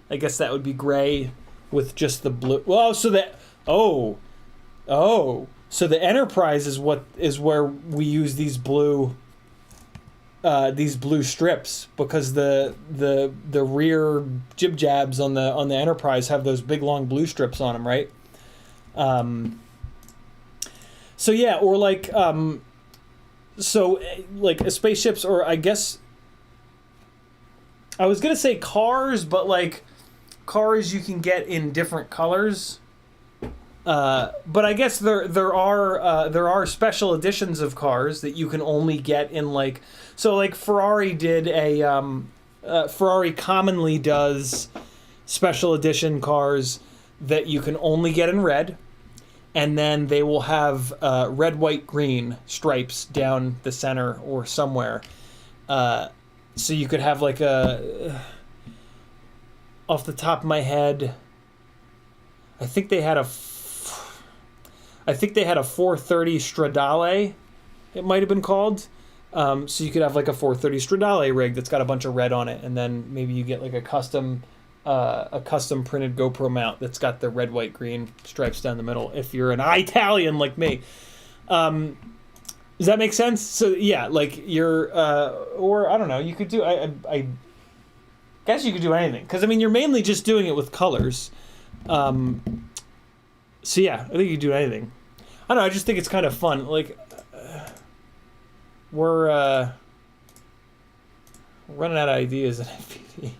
I guess that would be gray with just the blue. Well, so that... Oh. So the Enterprise is where we use these blue strips, because the rear jib jabs on the Enterprise have those big long blue strips on them, right? So yeah, or like spaceships, or I guess I was gonna say cars, but like cars you can get in different colors. But I guess there are special editions of cars that you can only get in, like, so like Ferrari did Ferrari commonly does special edition cars that you can only get in red, and then they will have red, white, green stripes down the center or somewhere. So you could have like off the top of my head, I think they had a 430 Stradale, it might have been called. So you could have like a 430 Stradale rig that's got a bunch of red on it, and then maybe you get like a custom printed GoPro mount that's got the red, white, green stripes down the middle, if you're an Italian like me. Does that make sense? So yeah, like you're, or I don't know, you could do, I guess you could do anything, because I mean you're mainly just doing it with colors. So yeah, I think you can do anything. I don't know, I just think it's kind of fun. Like, we're running out of ideas in FPV.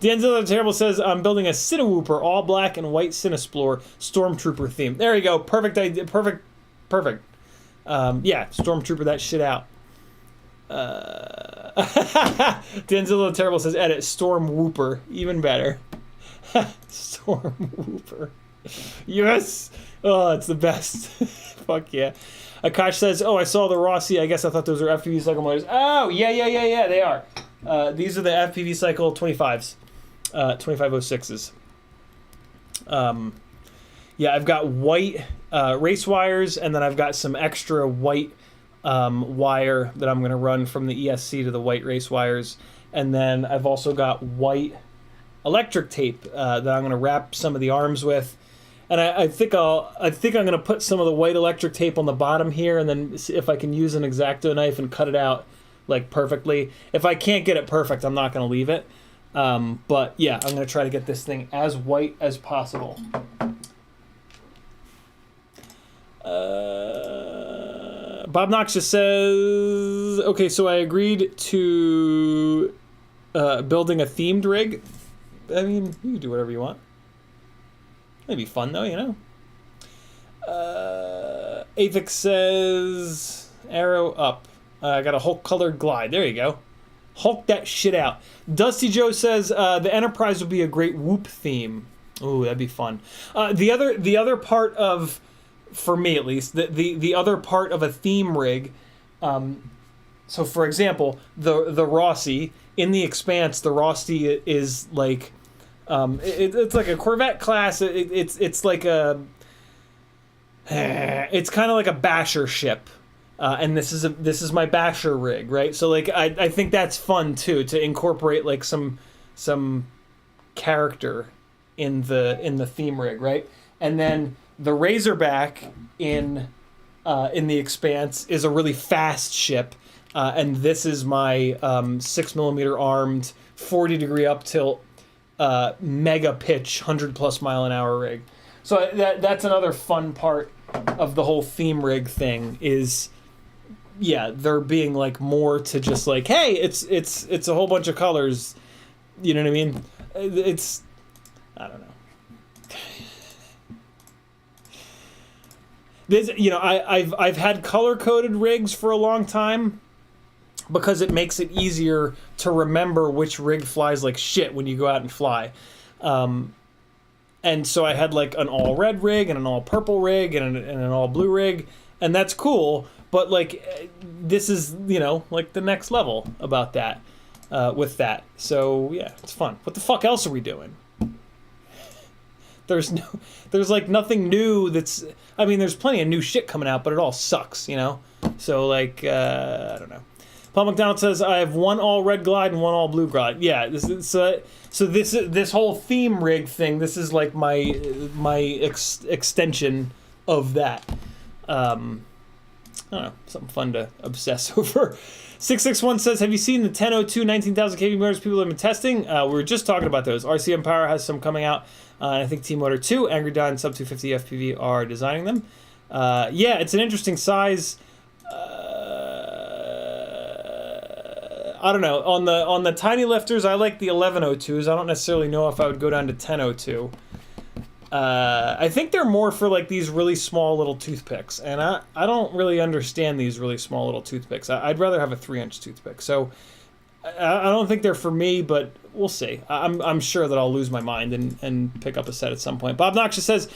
D'Angelo Terrible says, I'm building a Cinewooper, all black and white Cinesplore Stormtrooper theme. There you go. Perfect idea. Perfect. Yeah, Stormtrooper that shit out. D'Angelo Terrible says, edit Stormwooper. Even better. Stormwooper. Yes. Oh, it's the best. Fuck yeah. Akash says, oh, I saw the Rossi. I guess I thought those were FPV cycle motors. Oh, yeah, they are. These are the FPV cycle 25s. 2506s. Yeah, I've got white race wires, and then I've got some extra white wire that I'm going to run from the ESC to the white race wires. And then I've also got white electric tape that I'm going to wrap some of the arms with. And I think I'm going to put some of the white electric tape on the bottom here, and then see if I can use an X-Acto knife and cut it out like perfectly. If I can't get it perfect, I'm not going to leave it. But yeah, I'm going to try to get this thing as white as possible. Bob Knox just says, okay, so I agreed to building a themed rig. I mean, you can do whatever you want. It'd be fun though, you know. Avix says, arrow up. I got a Hulk colored glide. There you go. Hulk that shit out. Dusty Joe says the Enterprise would be a great whoop theme. Ooh, that'd be fun. The other part of, for me at least, the other part of a theme rig. So for example, the Rossi in the Expanse, the Rossi is like, it's like a Corvette class. It's like a, it's kind of like a basher ship. And this is my basher rig, right? So like I think that's fun too, to incorporate like some character in the theme rig, right? And then the Razorback in the Expanse is a really fast ship, and this is my 6mm armed 40-degree up tilt mega pitch 100+ mile an hour rig. So that's another fun part of the whole theme rig thing is, yeah, there being like more to just like, hey, it's a whole bunch of colors, you know what I mean? It's, I don't know. This, you know, I've had color coded rigs for a long time because it makes it easier to remember which rig flies like shit when you go out and fly. And so I had like an all red rig and an all purple rig and an all blue rig, and that's cool. But like, this is, you know, like the next level about that, with that. So yeah, it's fun. What the fuck else are we doing? There's like nothing new that's, I mean, there's plenty of new shit coming out, but it all sucks, you know? So like, I don't know. Paul McDonald says, I have one all red glide and one all blue glide. Yeah, this whole theme rig thing, this is like my extension of that. I don't know, something fun to obsess over. 661 says, have you seen the 1002 19,000 kV motors people have been testing? We were just talking about those. RCM Power has some coming out. And I think T-Motor 2, Angry Don, Sub 250 FPV are designing them. Yeah, it's an interesting size. I don't know. On the tiny lifters, I like the 1102s. I don't necessarily know if I would go down to 1002. I think they're more for like these really small little toothpicks, and I don't really understand these really small little toothpicks. I'd rather have a 3-inch toothpick. So I don't think they're for me, but we'll see. I'm sure that I'll lose my mind and pick up a set at some point. Bob Noxious says,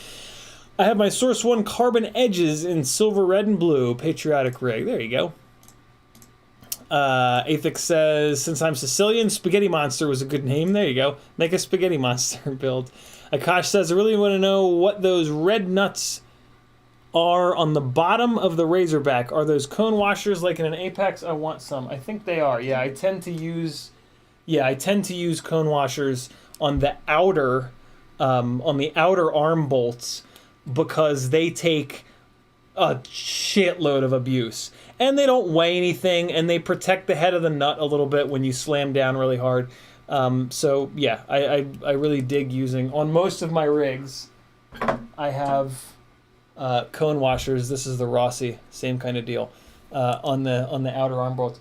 I have my Source 1 carbon edges in silver, red, and blue patriotic rig. There you go. Athix says, since I'm Sicilian, Spaghetti Monster was a good name. There you go. Make a Spaghetti Monster build. Akash says, I really want to know what those red nuts are on the bottom of the Razorback. Are those cone washers like in an Apex? I want some. I think they are. Yeah, I tend to use cone washers on the outer arm bolts because they take a shitload of abuse. And they don't weigh anything, and they protect the head of the nut a little bit when you slam down really hard. So yeah, I really dig using, on most of my rigs, I have cone washers. This is the Rossi, same kind of deal, on the outer arm bolts.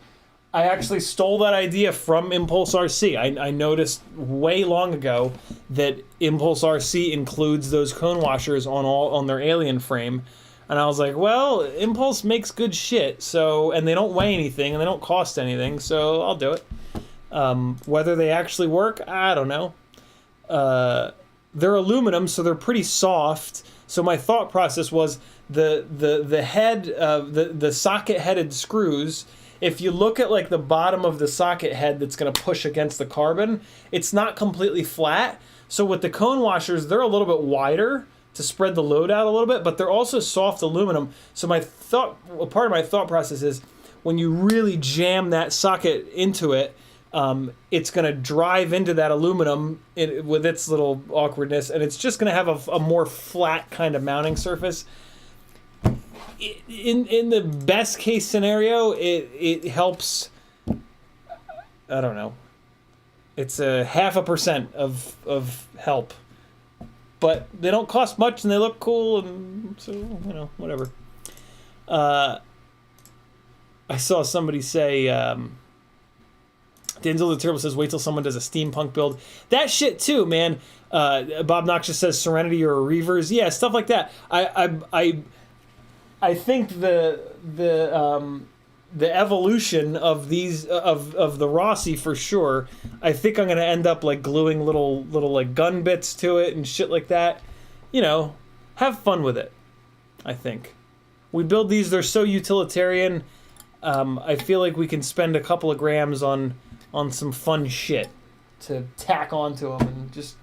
I actually stole that idea from Impulse RC. I noticed way long ago that Impulse RC includes those cone washers on their alien frame, and I was like, well, Impulse makes good shit, so, and they don't weigh anything and they don't cost anything, so I'll do it. Whether they actually work, I don't know. They're aluminum, so they're pretty soft. So my thought process was the head, the socket-headed screws. If you look at like the bottom of the socket head that's going to push against the carbon, it's not completely flat. So with the cone washers, they're a little bit wider to spread the load out a little bit, but they're also soft aluminum. So part of my thought process is when you really jam that socket into it, it's going to drive into that aluminum with its little awkwardness, and it's just going to have a more flat kind of mounting surface. In the best case scenario, it helps. I don't know. It's a 0.5% of help, but they don't cost much and they look cool, and so whatever. I saw somebody say. Denzel the Turbo says, wait till someone does a steampunk build. That shit too, man. Bob Noxious says Serenity or Reavers. Yeah, stuff like that. I think the evolution of these of the Rossi for sure. I think I'm gonna end up like gluing little like gun bits to it and shit like that. Have fun with it. I think we build these. They're so utilitarian. I feel like we can spend a couple of grams on some fun shit to tack onto them and just,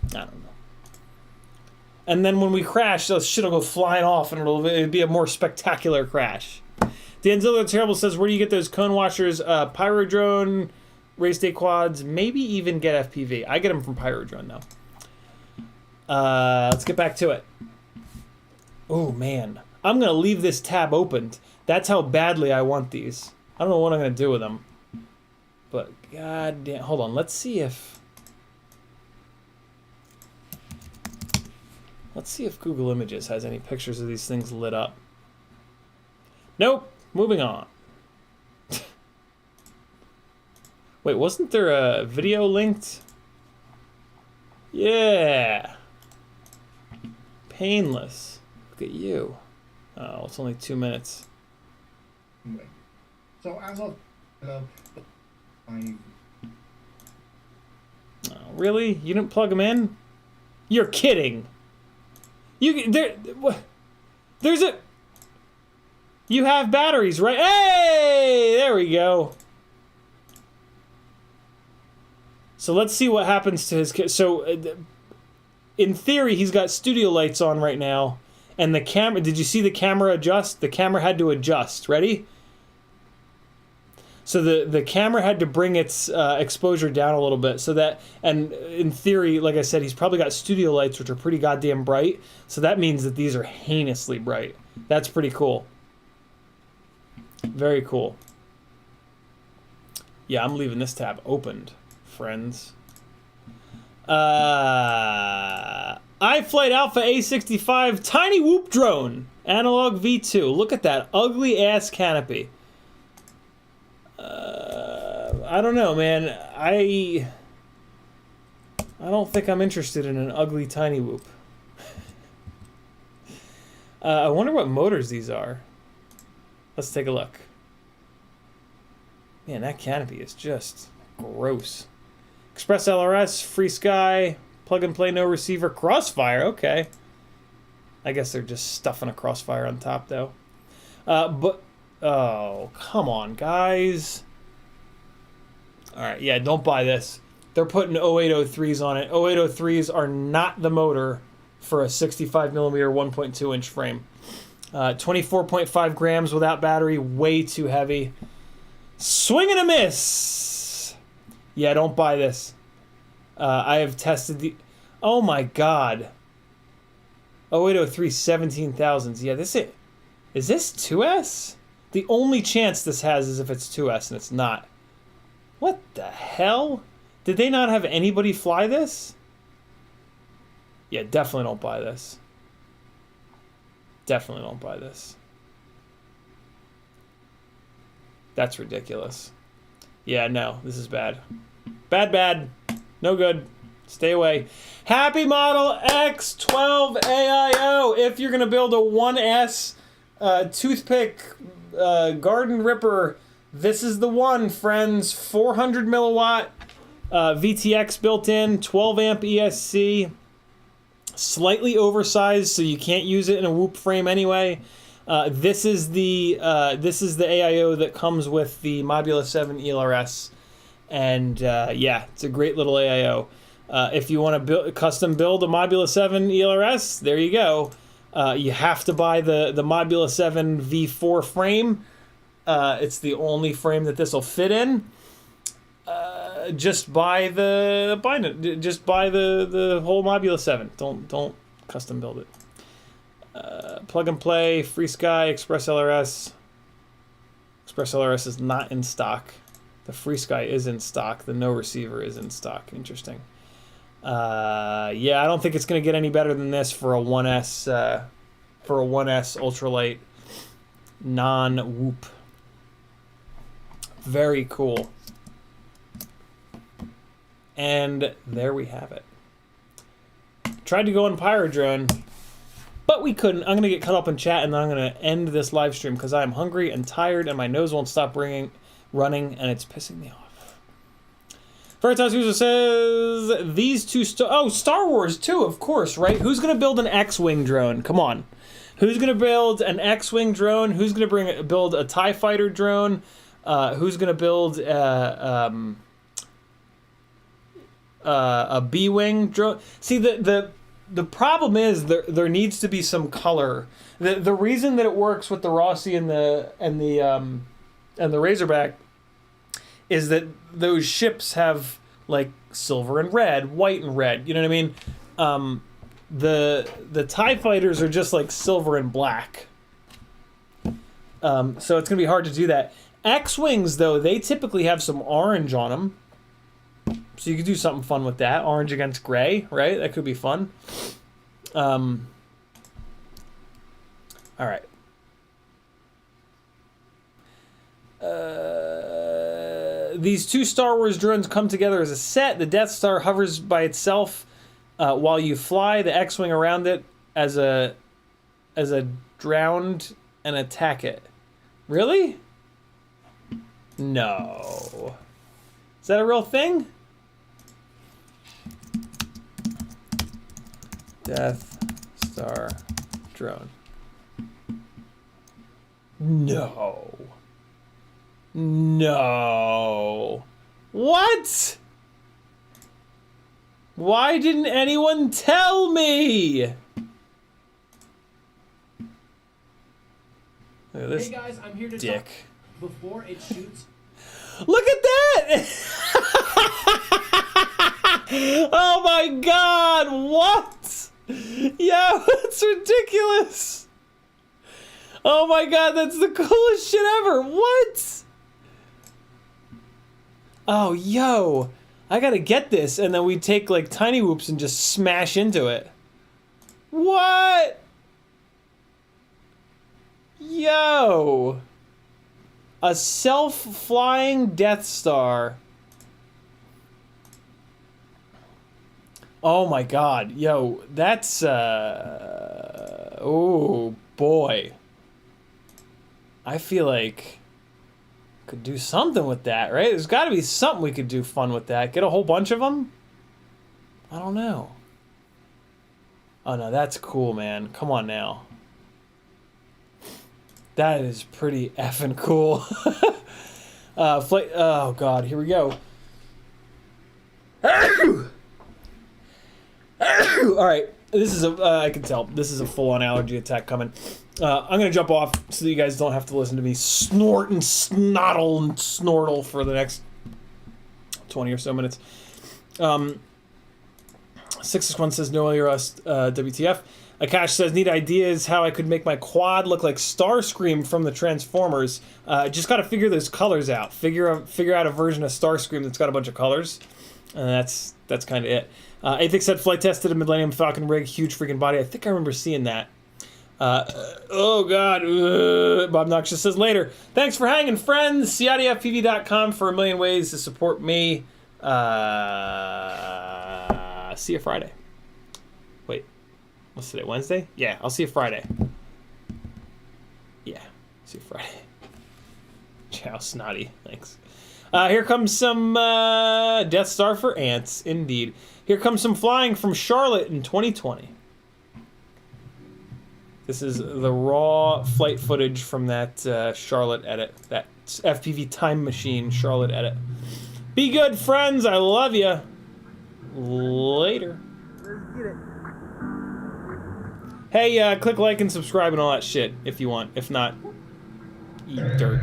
I don't know. And then when we crash, those shit will go flying off and it'll be a more spectacular crash. Danzilla Terrible says, where do you get those cone washers? Pyrodrone, Race Day Quads, maybe even GetFPV. I get them from Pyrodrone now. Let's get back to it. Oh man, I'm gonna leave this tab opened. That's how badly I want these. I don't know what I'm gonna do with them. But god damn, hold on, let's see if Google Images has any pictures of these things lit up. Nope, moving on. Wait, wasn't there a video linked? Yeah. Painless. Look at you. Oh, it's only 2 minutes. So as of Oh, really? You didn't plug them in? You're kidding. There's a. You have batteries, right? Hey, there we go. So let's see what happens to his. So, in theory, he's got studio lights on right now, and the camera. Did you see the camera adjust? The camera had to adjust. Ready? So the camera had to bring its exposure down a little bit so that, and in theory, like I said, he's probably got studio lights, which are pretty goddamn bright. So that means that these are heinously bright. That's pretty cool. Very cool. Yeah, I'm leaving this tab opened, friends. iFlight Alpha A65 Tiny Whoop Drone. Analog V2. Look at that ugly ass canopy. I don't know, man. I don't think I'm interested in an ugly tiny whoop. I wonder what motors these are. Let's take a look. Man, that canopy is just gross. Express LRS, Free Sky, plug and play, no receiver, Crossfire. Okay. I guess they're just stuffing a Crossfire on top, though. Oh, come on, guys. Alright, yeah, don't buy this. They're putting 0803s on it. 0803s are not the motor for a 65mm 1.2 inch frame. 24.5 grams without battery, way too heavy. Swing and a miss! Yeah, don't buy this. I have tested the... Oh my god. 0803 17,000s. Yeah, this is this 2S? The only chance this has is if it's 2S, and it's not. What the hell? Did they not have anybody fly this? Yeah, definitely don't buy this. Definitely don't buy this. That's ridiculous. Yeah, no, this is bad. Bad. No good. Stay away. Happy Model X12 AIO. If you're going to build a 1S toothpick garden ripper, this is the one, friends. 400 milliwatt VTX built in, 12 amp ESC, slightly oversized, so you can't use it in a whoop frame anyway. This is the AIO that comes with the Modula 7 ELRS, and yeah, it's a great little AIO. If you want to custom build a Modula 7 ELRS, there you go. You have to buy the Modula 7 V4 frame. It's the only frame that this will fit in. Just buy the whole Modula 7. Don't custom build it. Plug and play, Free Sky, Express LRS. Express LRS is not in stock. The Free Sky is in stock. The no receiver is in stock. Interesting. Yeah, I don't think it's going to get any better than this for a 1S ultralight non-whoop. Very cool. And there we have it. Tried to go on Pyrodrone, but we couldn't. I'm going to get caught up in chat, and then I'm going to end this live stream because I'm hungry and tired, and my nose won't stop running, and it's pissing me off. Veritas user says, these two... Star Wars, too, of course, right? Who's going to build an X-Wing drone? Come on. Who's going to build an X-Wing drone? Who's going to build a TIE fighter drone? Who's going to build a B-Wing drone? See, the problem is there needs to be some color. The reason that it works with the Rossi and the Razorback is that those ships have like silver and red, white and red. You know what I mean? The TIE fighters are just like silver and black. So it's gonna be hard to do that. X-Wings, though, they typically have some orange on them. So you could do something fun with that. Orange against gray, right? That could be fun. All right. These two Star Wars drones come together as a set. The Death Star hovers by itself while you fly the X-Wing around it as a drowned and attack it. Really? No. Is that a real thing? Death Star drone. No. No. What? Why didn't anyone tell me? Look at this. Hey guys, I'm here to dick. talk before it shoots. Look at that! Oh my god, what? Yeah, that's ridiculous. Oh my god, that's the coolest shit ever. What? Oh, yo. I gotta get this, and then we take like tiny whoops and just smash into it. What? Yo. A self-flying Death Star. Oh my god. Yo, that's oh boy. I feel like could do something with that, right? There's got to be something we could do fun with that. Get a whole bunch of them? I don't know. Oh no, that's cool, man. Come on now. That is pretty effing cool. Oh god, here we go. Alright, this is I can tell, this is a full-on allergy attack coming. I'm gonna jump off so that you guys don't have to listen to me snort and snottle and snortle for the next 20 or so minutes. 661 says no LRS WTF. Akash says, need ideas how I could make my quad look like Starscream from the Transformers. Just got to figure those colors out. Figure out a version of Starscream that's got a bunch of colors. That's kind of it. Athix said, flight tested a Millennium Falcon rig, huge freaking body. I think I remember seeing that. Oh God, Bob Noxious says later. Thanks for hanging, friends. CiottiFPV.com for a million ways to support me. See you Friday. Wait, what's today? Wednesday? Yeah, I'll see you Friday. Yeah, see you Friday. Ciao, snotty. Thanks. Here comes some Death Star for ants, indeed. Here comes some flying from Charlotte in 2020. This is the raw flight footage from that Charlotte edit, that FPV Time Machine Charlotte edit. Be good, friends. I love you. Later. Let's get it. Hey, click like and subscribe and all that shit if you want. If not, eat dirt.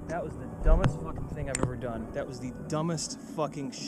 That was the dumbest fucking thing I've ever done. That was the dumbest fucking shit.